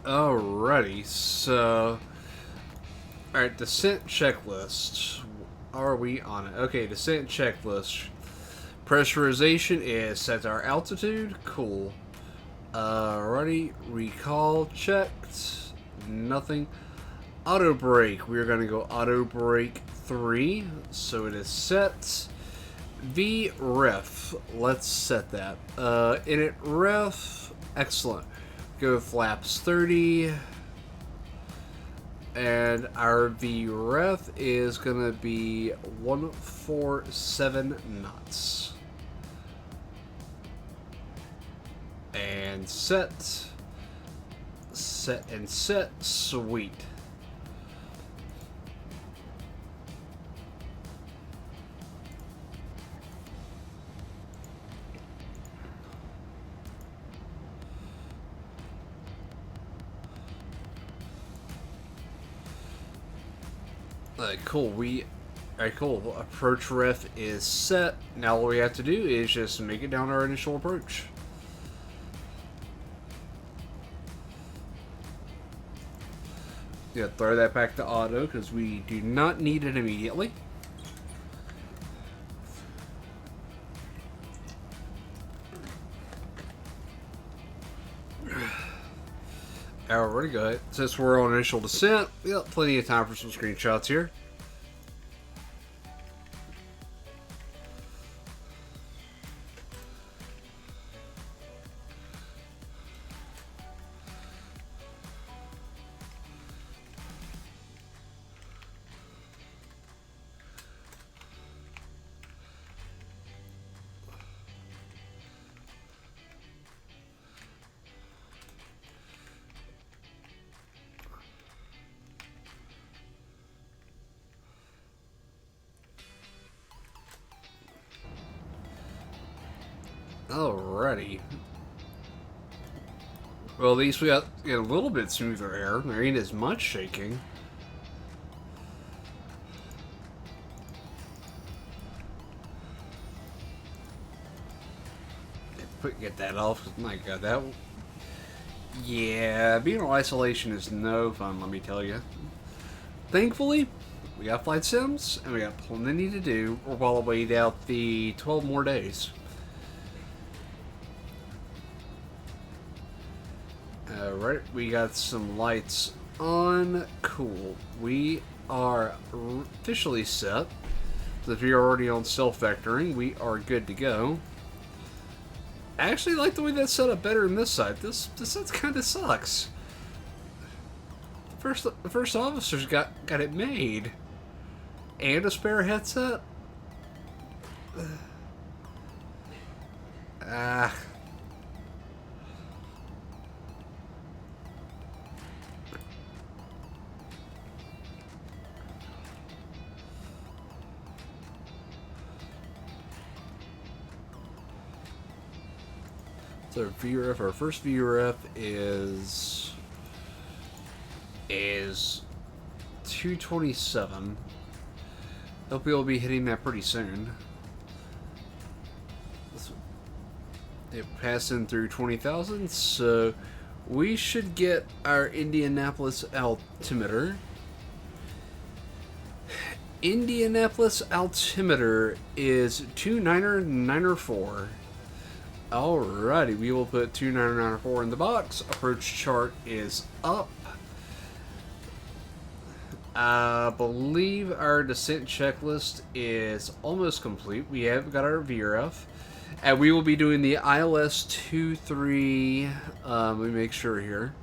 A: Alrighty, so... Alright, descent checklist. Are we on it? Okay, descent checklist. Pressurization is set to our altitude. Cool. Alrighty, recall checked. Nothing. Auto brake. We're going to go auto brake 3. So it is set. V ref. Let's set that. Init ref. Excellent. Go flaps 30. And our VREF is going to be 147 knots. And set. Set and set. Sweet. Cool. Cool. Approach ref is set. Now all we have to do is just make it down our initial approach. Yeah, throw that back to auto because we do not need it immediately. Alrighty, go ahead. Since we're on initial descent, we got plenty of time for some screenshots here. Alrighty. Well, at least we got a little bit smoother air. There ain't as much shaking. Get that off. My God, that. Yeah, being in isolation is no fun, let me tell you. Thankfully, we got flight sims, and we got plenty to do while we wait out the 12 more days. Alright, we got some lights on. Cool. We are officially set. So if you're already on self-vectoring, we are good to go. I actually like the way that's set up better than this side. This set kind of sucks. The first officers got it made. And a spare headset? Ah. So VRF, our first VRF is 227. Hope we'll be hitting that pretty soon. It passing through 20,000, so we should get our Indianapolis altimeter. Indianapolis altimeter is 29904. Alrighty, we will put 29904 in the box. Approach chart is up. I believe our descent checklist is almost complete. We have got our VRF. And we will be doing the ILS 23. Let me make sure here.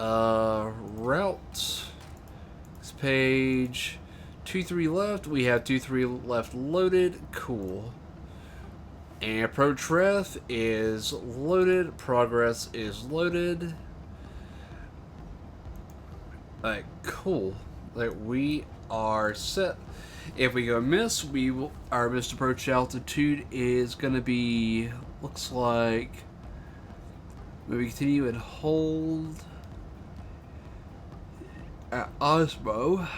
A: Route. This page. 23 left. We have 23 left loaded. Cool. And approach ref is loaded. Progress is loaded. Alright, cool. Like, we are set. If we go miss, our missed approach altitude is gonna be, looks like, maybe continue and hold at Osmo.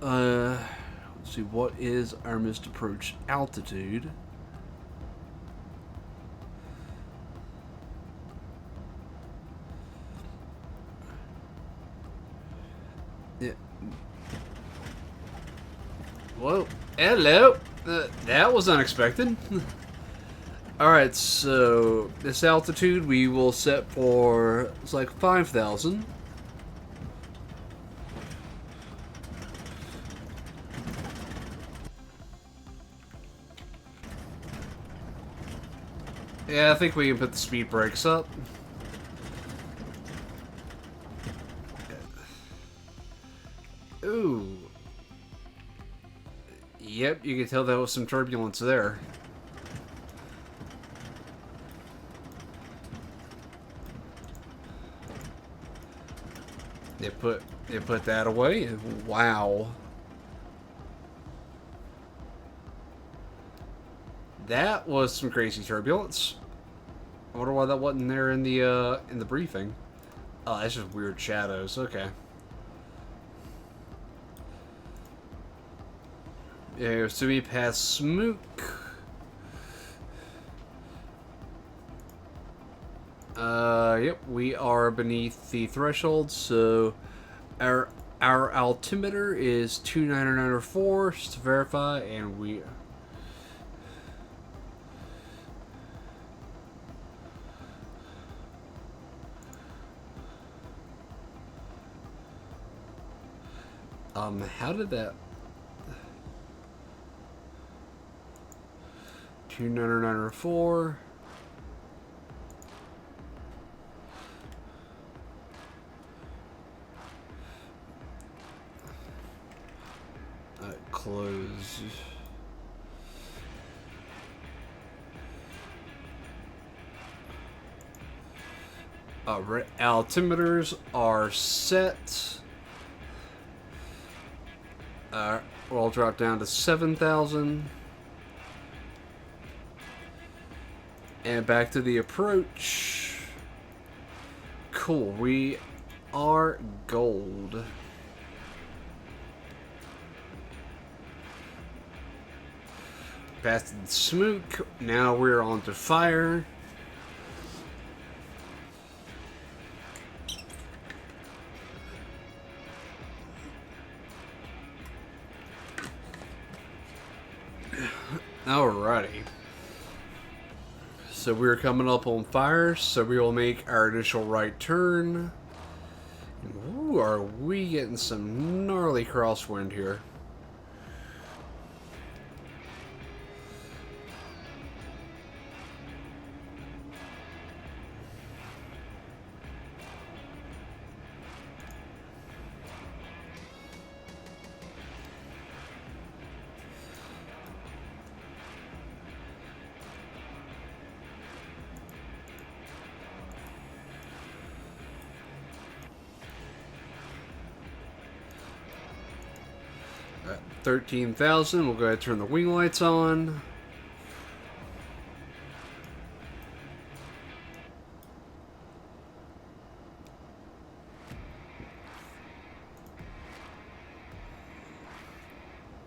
A: Let's see, what is our missed approach altitude? Yeah. Whoa. Hello. That was unexpected. Alright, so this altitude we will set for, it's like 5,000. Yeah, I think we can put the speed brakes up. Ooh. Yep, you can tell there was some turbulence there. They put that away. Wow. That was some crazy turbulence. I wonder why that wasn't there in the briefing. Oh, that's just weird shadows. Okay. Yeah, so we pass Smook. Yep, we are beneath the threshold, so our altimeter is 29904, just to verify, and we... How did that... 2994. Close. Altimeters are set. We'll drop down to 7,000. And back to the approach. Cool. We are gold. Past the smoke. Now we're on to fire. Alrighty. So we're coming up on fire, so we will make our initial right turn. Ooh, are we getting some gnarly crosswind here? At 13,000, we'll go ahead and turn the wing lights on.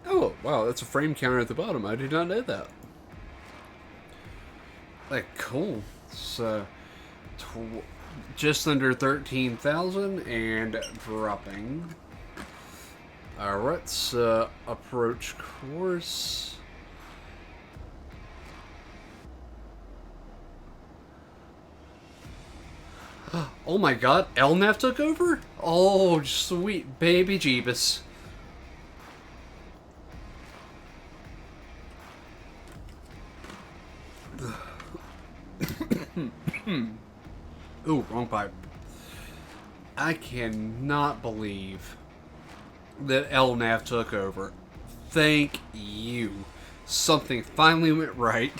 A: Oh, wow, that's a frame counter at the bottom. I did not know that. Like, cool. So, just under 13,000 and dropping. Alright, let's approach course. Oh my god, LNAV took over? Oh, sweet baby Jeebus. Ooh, wrong pipe. I cannot believe that LNAV took over. Thank you. Something finally went right.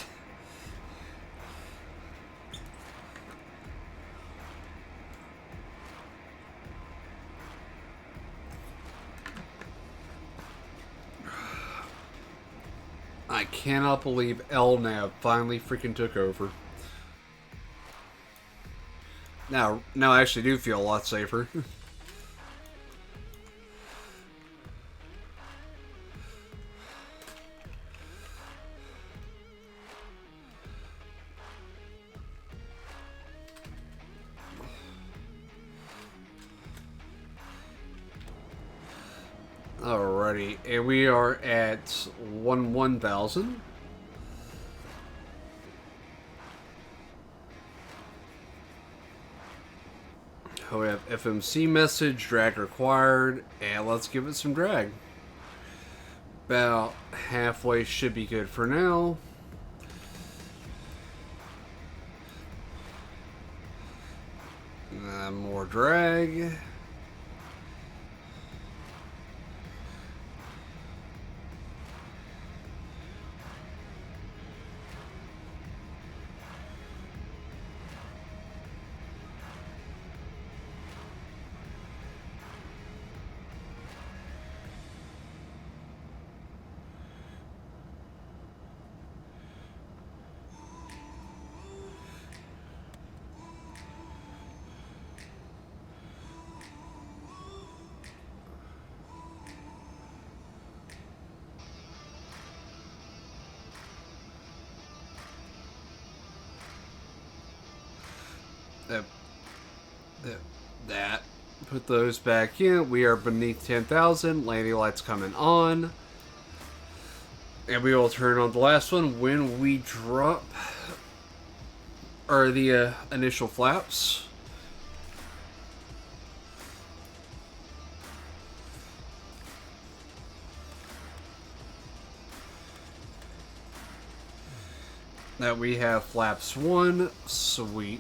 A: I cannot believe LNAV finally freaking took over. Now I actually do feel a lot safer. Alrighty, and we are at 1,000. We have FMC message, drag required, and let's give it some drag. About halfway should be good for now. More drag. That. Put those back in. We are beneath 10,000. Landing lights coming on. And we will turn on the last one when we drop the initial flaps. Now we have flaps 1, sweet.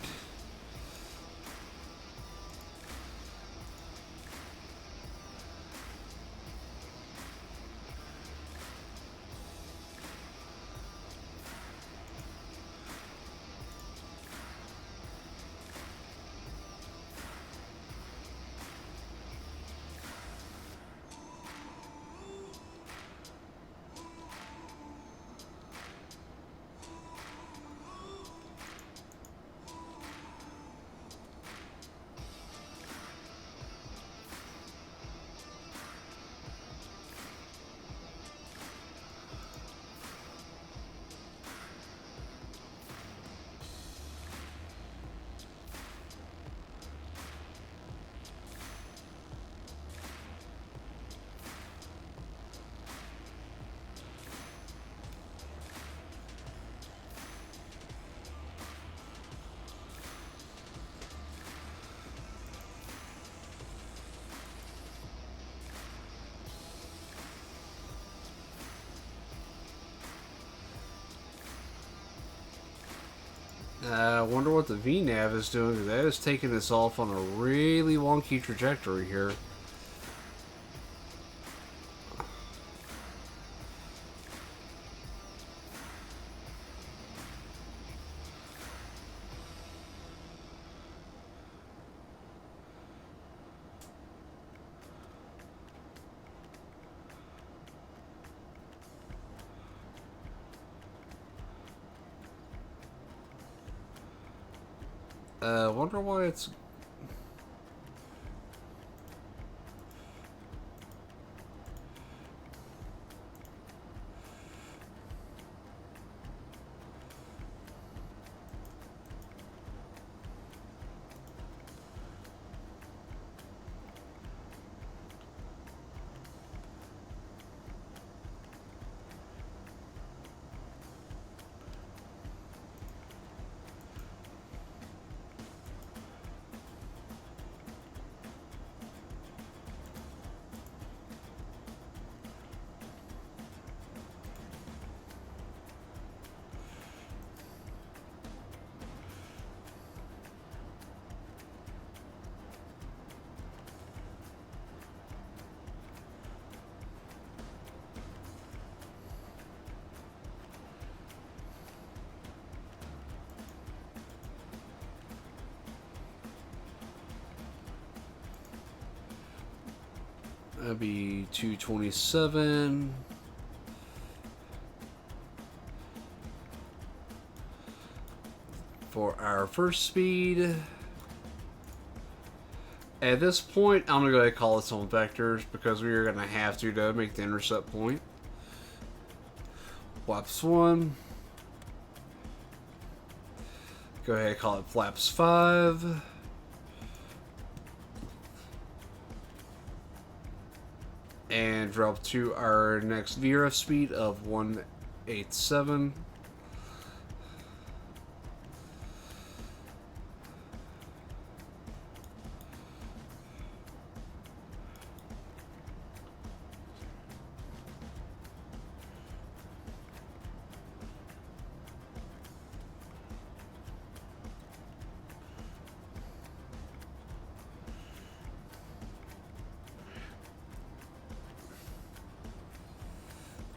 A: I wonder what the VNAV is doing, because that is taking us off on a really wonky trajectory here. Wonder why it's... That'd be 227. For our first speed. At this point, I'm going to go ahead and call this on vectors, because we are going to have to make the intercept point. Flaps 1. Go ahead and call it flaps 5. And drop to our next VRF speed of 187.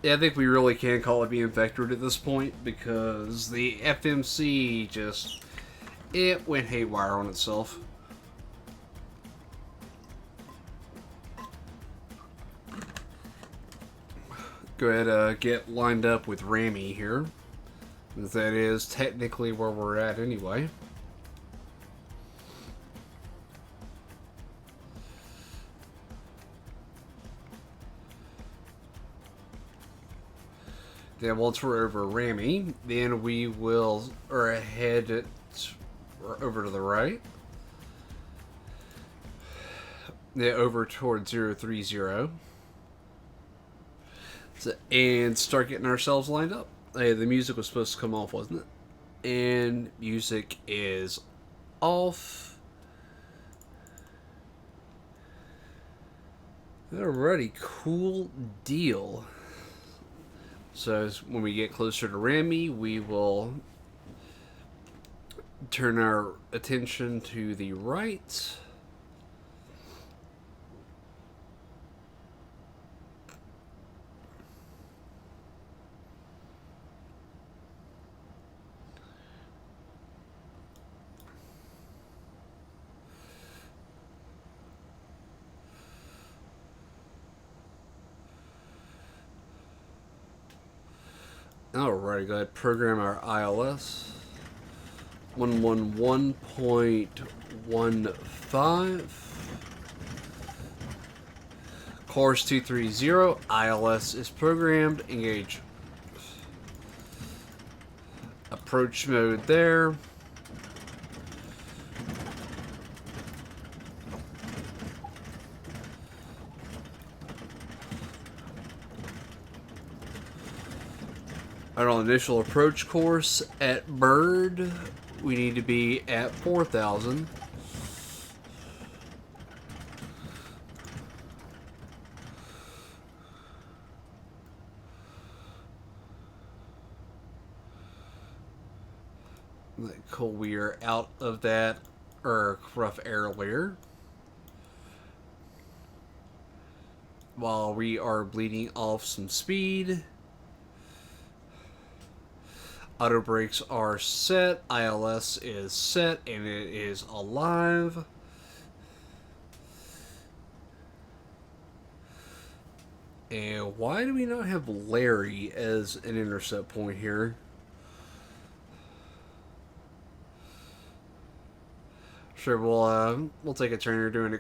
A: Yeah, I think we really can call it being vectored at this point, because the FMC just, it went haywire on itself. Go ahead, get lined up with Ramy here, as that is technically where we're at anyway. Then once we're over Ramy, then we will head over to the right. Then over towards 030. And start getting ourselves lined up. Hey, the music was supposed to come off, wasn't it? And music is off. Alrighty, cool deal. So when we get closer to Ramy, we will Turn our attention to the right. Alright, go ahead, program our ILS. 111.15. Course 230. ILS is programmed. Engage. Approach mode there. Our initial approach course at Bird, we need to be at 4,000. Cool, we are out of that rough earlier. While we are bleeding off some speed. Auto brakes are set, ILS is set, and it is alive. And why do we not have Larry as an intercept point here? Sure, we'll take a turn here doing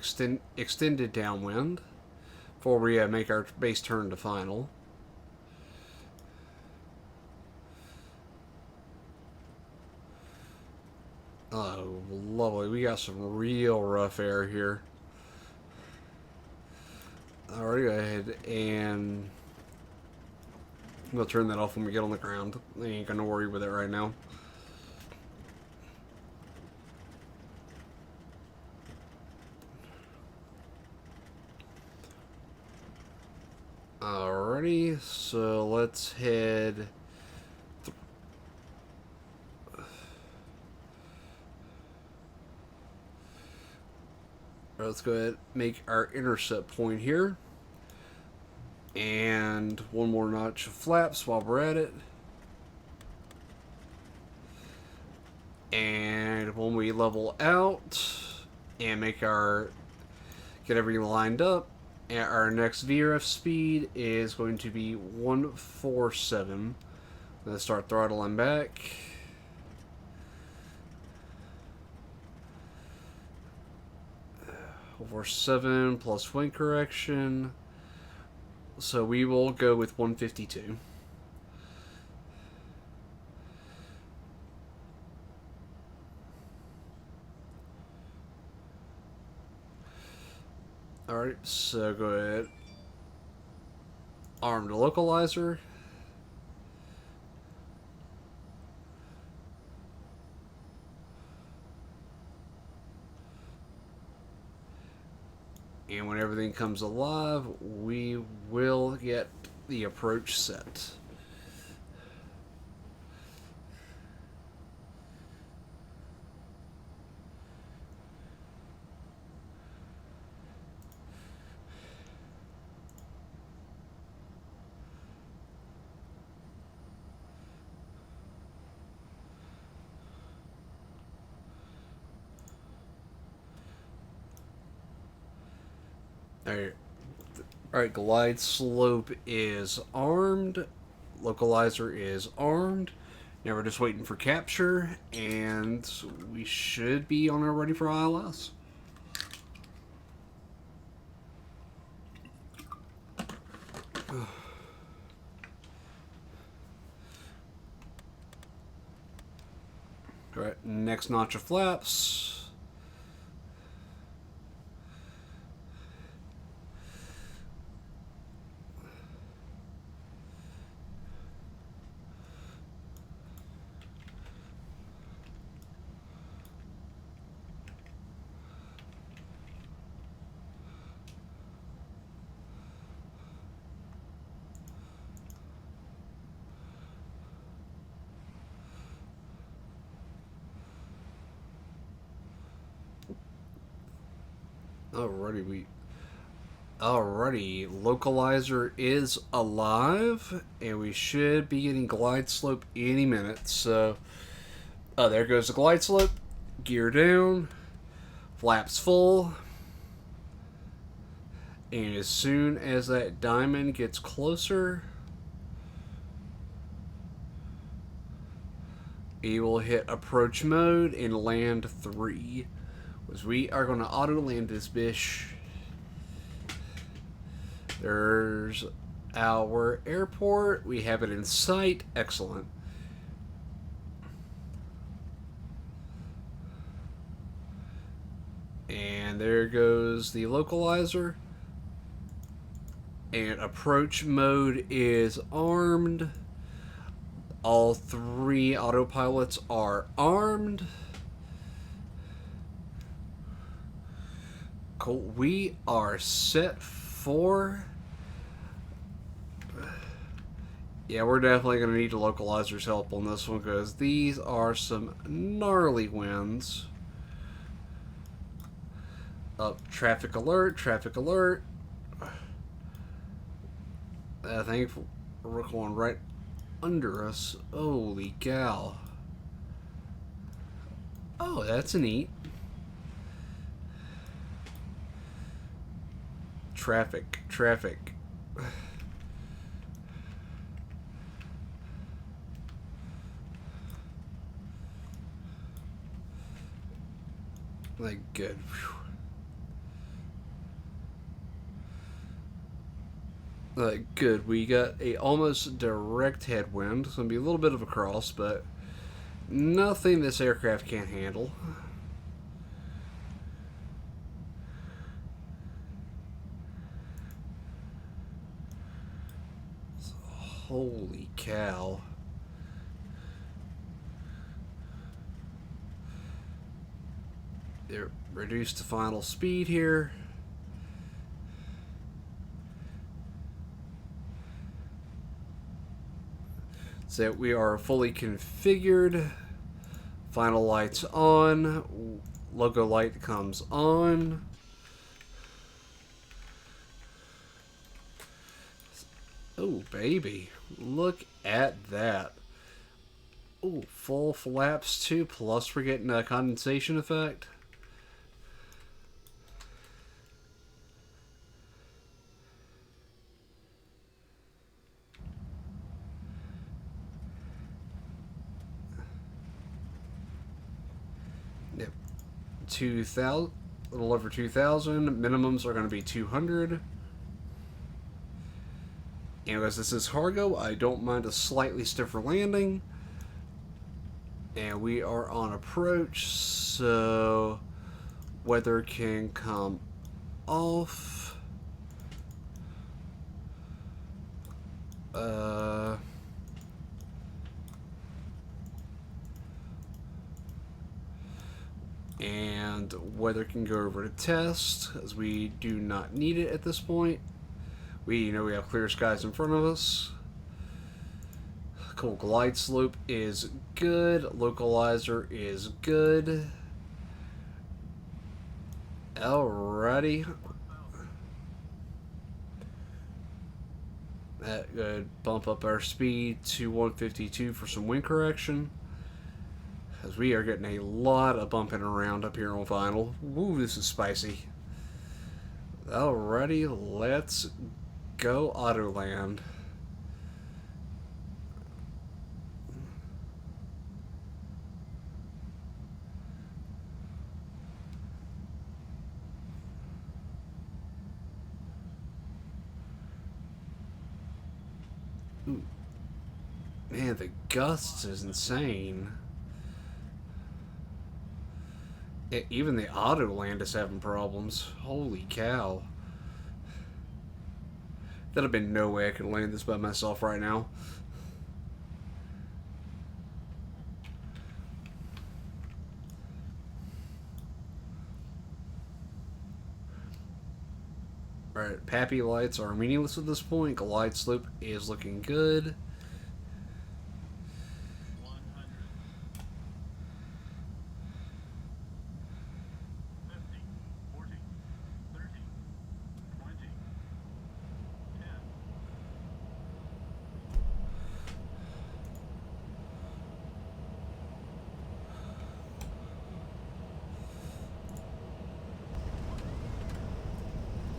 A: extended downwind before we make our base turn to final. Oh, lovely. We got some real rough air here. Alright, go ahead and we'll turn that off when we get on the ground. I ain't gonna worry with it right now. Alrighty, so let's head. Let's go ahead and make our intercept point here. And one more notch of flaps while we're at it. And when we level out and get everything lined up, our next VRF speed is going to be 147. Let's start throttling back. 147 plus wind correction. So we will go with 152. Alright, so go ahead. Arm the localizer. And when everything comes alive, we will get the approach set. Alright, glide slope is armed. Localizer is armed. Now we're just waiting for capture, and we should be on our ready for ILS. Alright, next notch of flaps. Alrighty, localizer is alive, and we should be getting glide slope any minute. So, there goes the glide slope. Gear down, flaps full, and as soon as that diamond gets closer, it will hit approach mode and land 3. As we are going to auto land this bish. There's our airport. We have it in sight. Excellent. And there goes the localizer. And approach mode is armed. All 3 autopilots are armed. Cool. We are set for... Yeah, we're definitely going to need the localizer's help on this one because these are some gnarly winds. Up, traffic alert, traffic alert. I think we're going right under us. Holy cow. Oh, that's neat. Traffic, traffic. Like, good. Good. We got a almost direct headwind. It's going to be a little bit of a cross, but nothing this aircraft can't handle. Holy cow. They're reduced to final speed here. So we are fully configured. Final lights on. Logo light comes on. Oh, baby. Look at that. Oh, full flaps too, plus we're getting a condensation effect. Yep. 2,000, a little over 2,000. Minimums are going to be 200. And as this is cargo, I don't mind a slightly stiffer landing. And we are on approach, so weather can come off. And weather can go over to test, as we do not need it at this point. We know we have clear skies in front of us. Cool. Glide slope is good. Localizer is good. Alrighty. That could bump up our speed to 152 for some wind correction. As we are getting a lot of bumping around up here on final. Woo, this is spicy. Alrighty, let's go auto land. Ooh. Man, the gusts is insane. Even the auto land is having problems. Holy cow. There'd have been no way I could land this by myself right now. Alright, Pappy lights are meaningless at this point. Glide slope is looking good.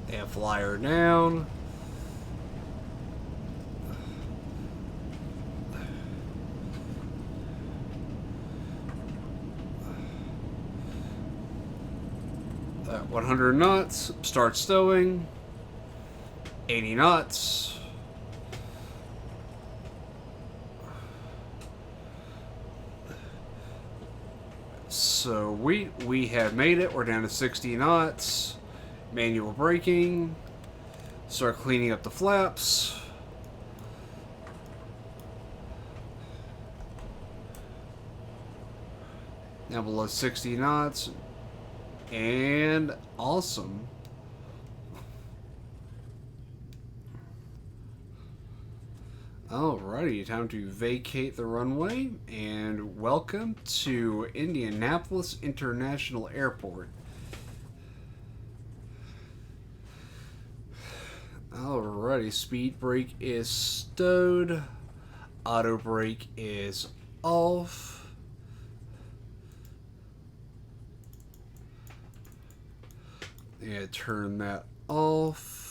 A: And flyer down. At 100 knots, start stowing. 80 knots. So we have made it. We're down to 60 knots. Manual braking. Start cleaning up the flaps. Now below 60 knots. And awesome. Alrighty, time to vacate the runway, and welcome to Indianapolis International Airport. Alrighty, speed brake is stowed, auto brake is off. And turn that off.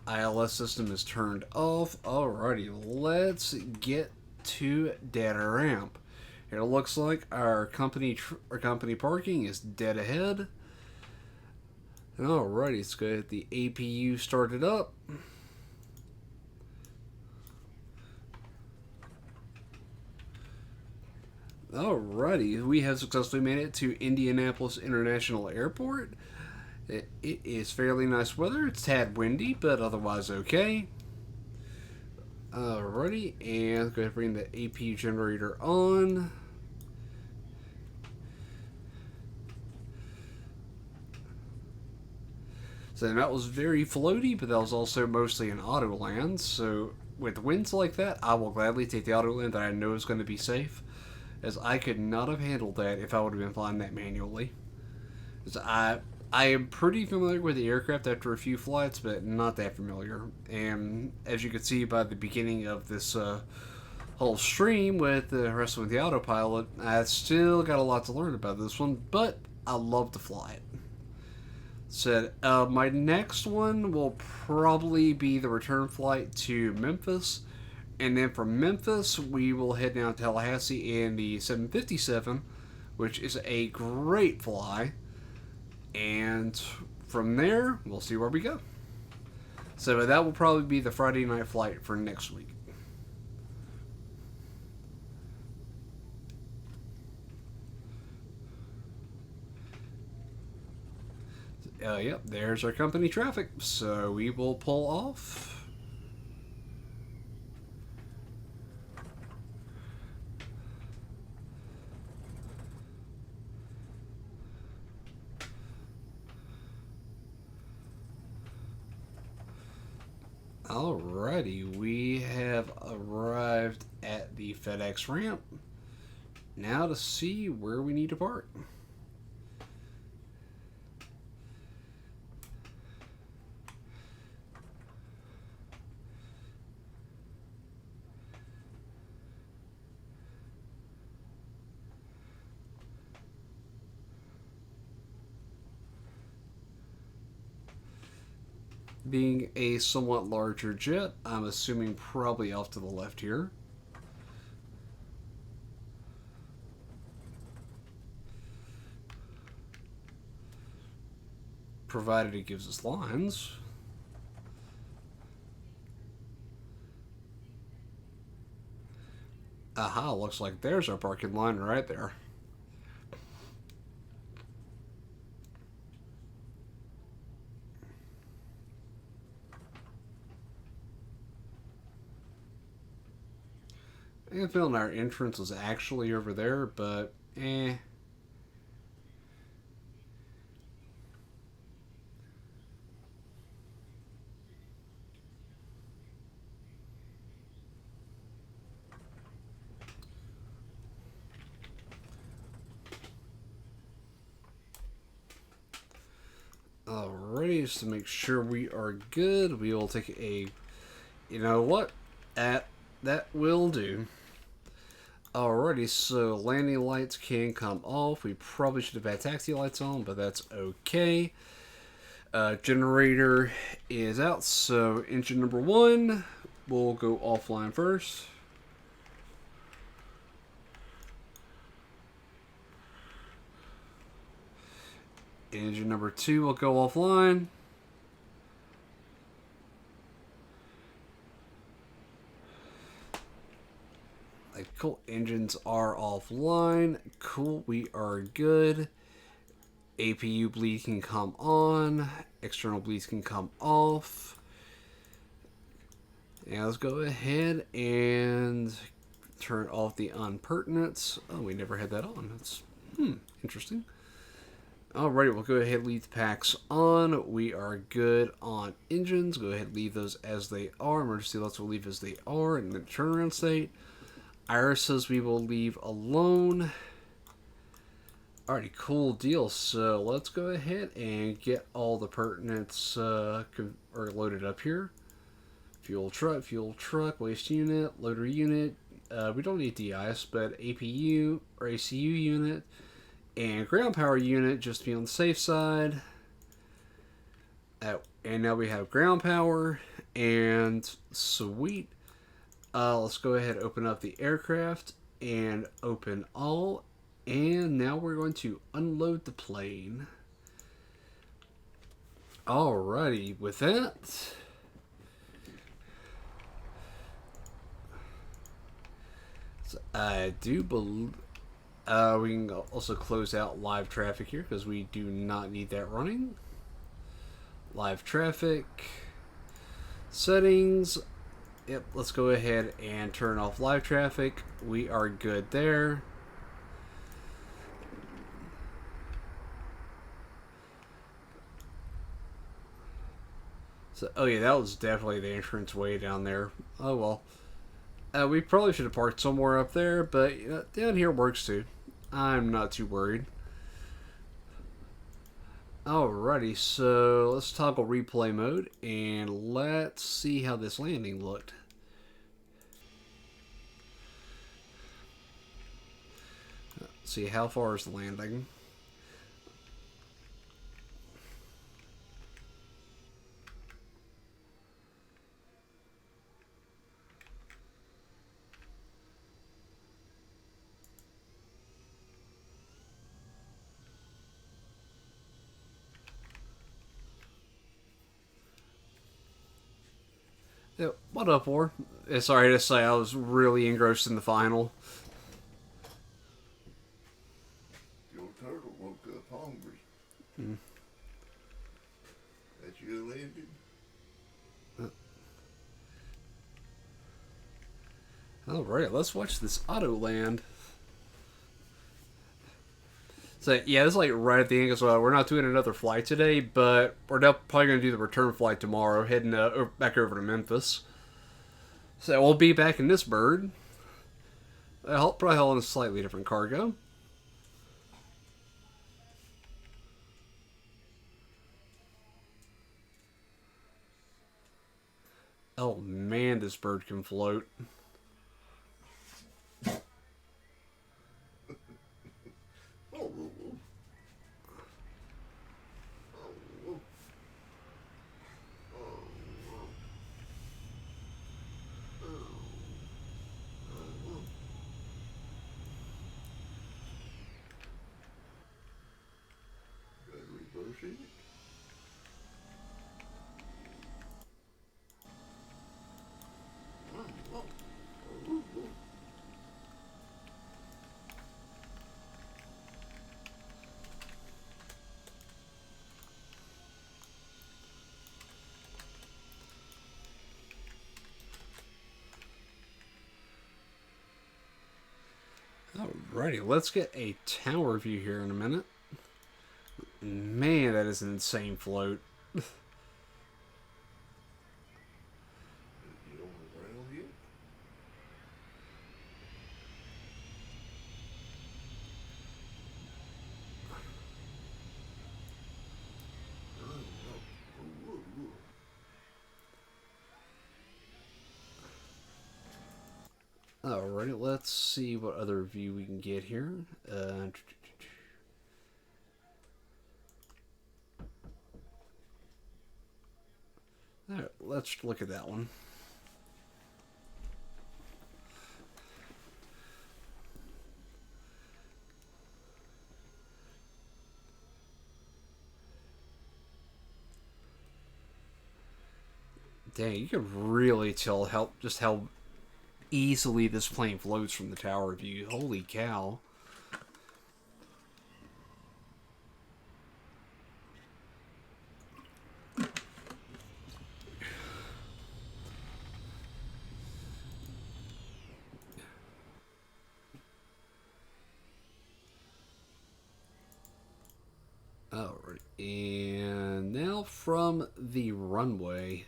A: ILS system is turned off. Alrighty, let's get to data ramp. It looks like our company parking is dead ahead. Alrighty, let's go get the APU started up. Alrighty, we have successfully made it to Indianapolis International Airport. It is fairly nice weather. It's tad windy, but otherwise okay. Alrighty, and go ahead and bring the APU generator on. So that was very floaty, but that was also mostly an auto land. So with winds like that, I will gladly take the auto land that I know is going to be safe, as I could not have handled that if I would have been flying that manually. As I am pretty familiar with the aircraft after a few flights, but not that familiar. And as you can see by the beginning of this whole stream with the wrestling with the autopilot, I still got a lot to learn about this one, but I love to fly it. So my next one will probably be the return flight to Memphis. And then from Memphis, we will head down to Tallahassee in the 757, which is a great fly. And from there, we'll see where we go. So that will probably be the Friday night flight for next week. Yep, there's our company traffic. So we will pull off. Alrighty, we have arrived at the FedEx ramp. Now to see where we need to park. Being a somewhat larger jet, I'm assuming probably off to the left here. Provided it gives us lines. Aha, looks like there's our parking line right there. I have a feeling our entrance was actually over there, but eh. Alrighty, just to make sure we are good, we will take a, you know what, that will do. Alrighty, so landing lights can come off. We probably should have had taxi lights on, but that's okay. Generator is out, so engine number 1 will go offline first. Engine number 2 will go offline. Cool, engines are offline. Cool, we are good. APU bleed can come on. External bleeds can come off. Now let's go ahead and turn off the unpertinence. Oh, we never had that on. That's interesting. Alright, we'll go ahead and leave the packs on. We are good on engines. Go ahead and leave those as they are. Emergency lights will leave as they are in the turnaround state. Irises we will leave alone. Alrighty, cool deal. So let's go ahead and get all the pertinents loaded up here. Fuel truck, waste unit, loader unit. We don't need DIS, but APU or ACU unit and ground power unit just to be on the safe side. And now we have ground power and sweet. Let's go ahead and open up the aircraft and open all. And now we're going to unload the plane. Alrighty, with that, so I do believe we can also close out live traffic here because we do not need that running. Live traffic settings. Yep, let's go ahead and turn off live traffic. We are good there. So, oh yeah, that was definitely the entrance way down there. Oh well. We probably should have parked somewhere up there, but down here works too. I'm not too worried. Alrighty, so let's toggle replay mode and let's see how this landing looked. Let's see, how far is the landing? Yeah, what up, War? Sorry to say, I was really engrossed in the final.
C: Your turtle woke up hungry. That you landed?
A: Alright, let's watch this auto land. So, yeah, this is like right at the end as well. We're not doing another flight today, but we're probably going to do the return flight tomorrow, heading back over to Memphis. So we'll be back in this bird. Probably hauling a slightly different cargo. Oh man, this bird can float. Alrighty, let's get a tower view here in a minute. Man, that is an insane float. Alrighty, let's see what other view we can get here. Alright, let's look at that one. Dang, you can really tell how easily this plane floats from the tower view. Holy cow. Alright, and now from the runway.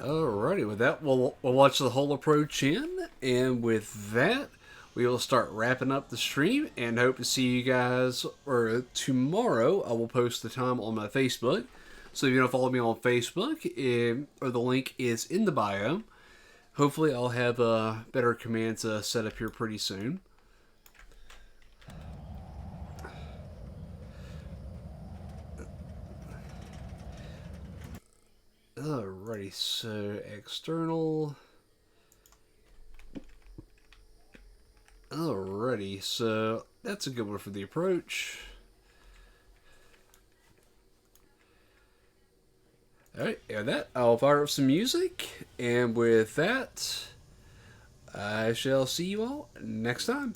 A: Alrighty, with that, we'll watch the whole approach in, and with that, we will start wrapping up the stream, and hope to see you guys, or tomorrow, I will post the time on my Facebook, so if you don't follow me on Facebook, or the link is in the bio. Hopefully I'll have better commands set up here pretty soon. Alrighty, so external. Alrighty, so that's a good one for the approach. Alright, and that, I'll fire up some music, and with that, I shall see you all next time.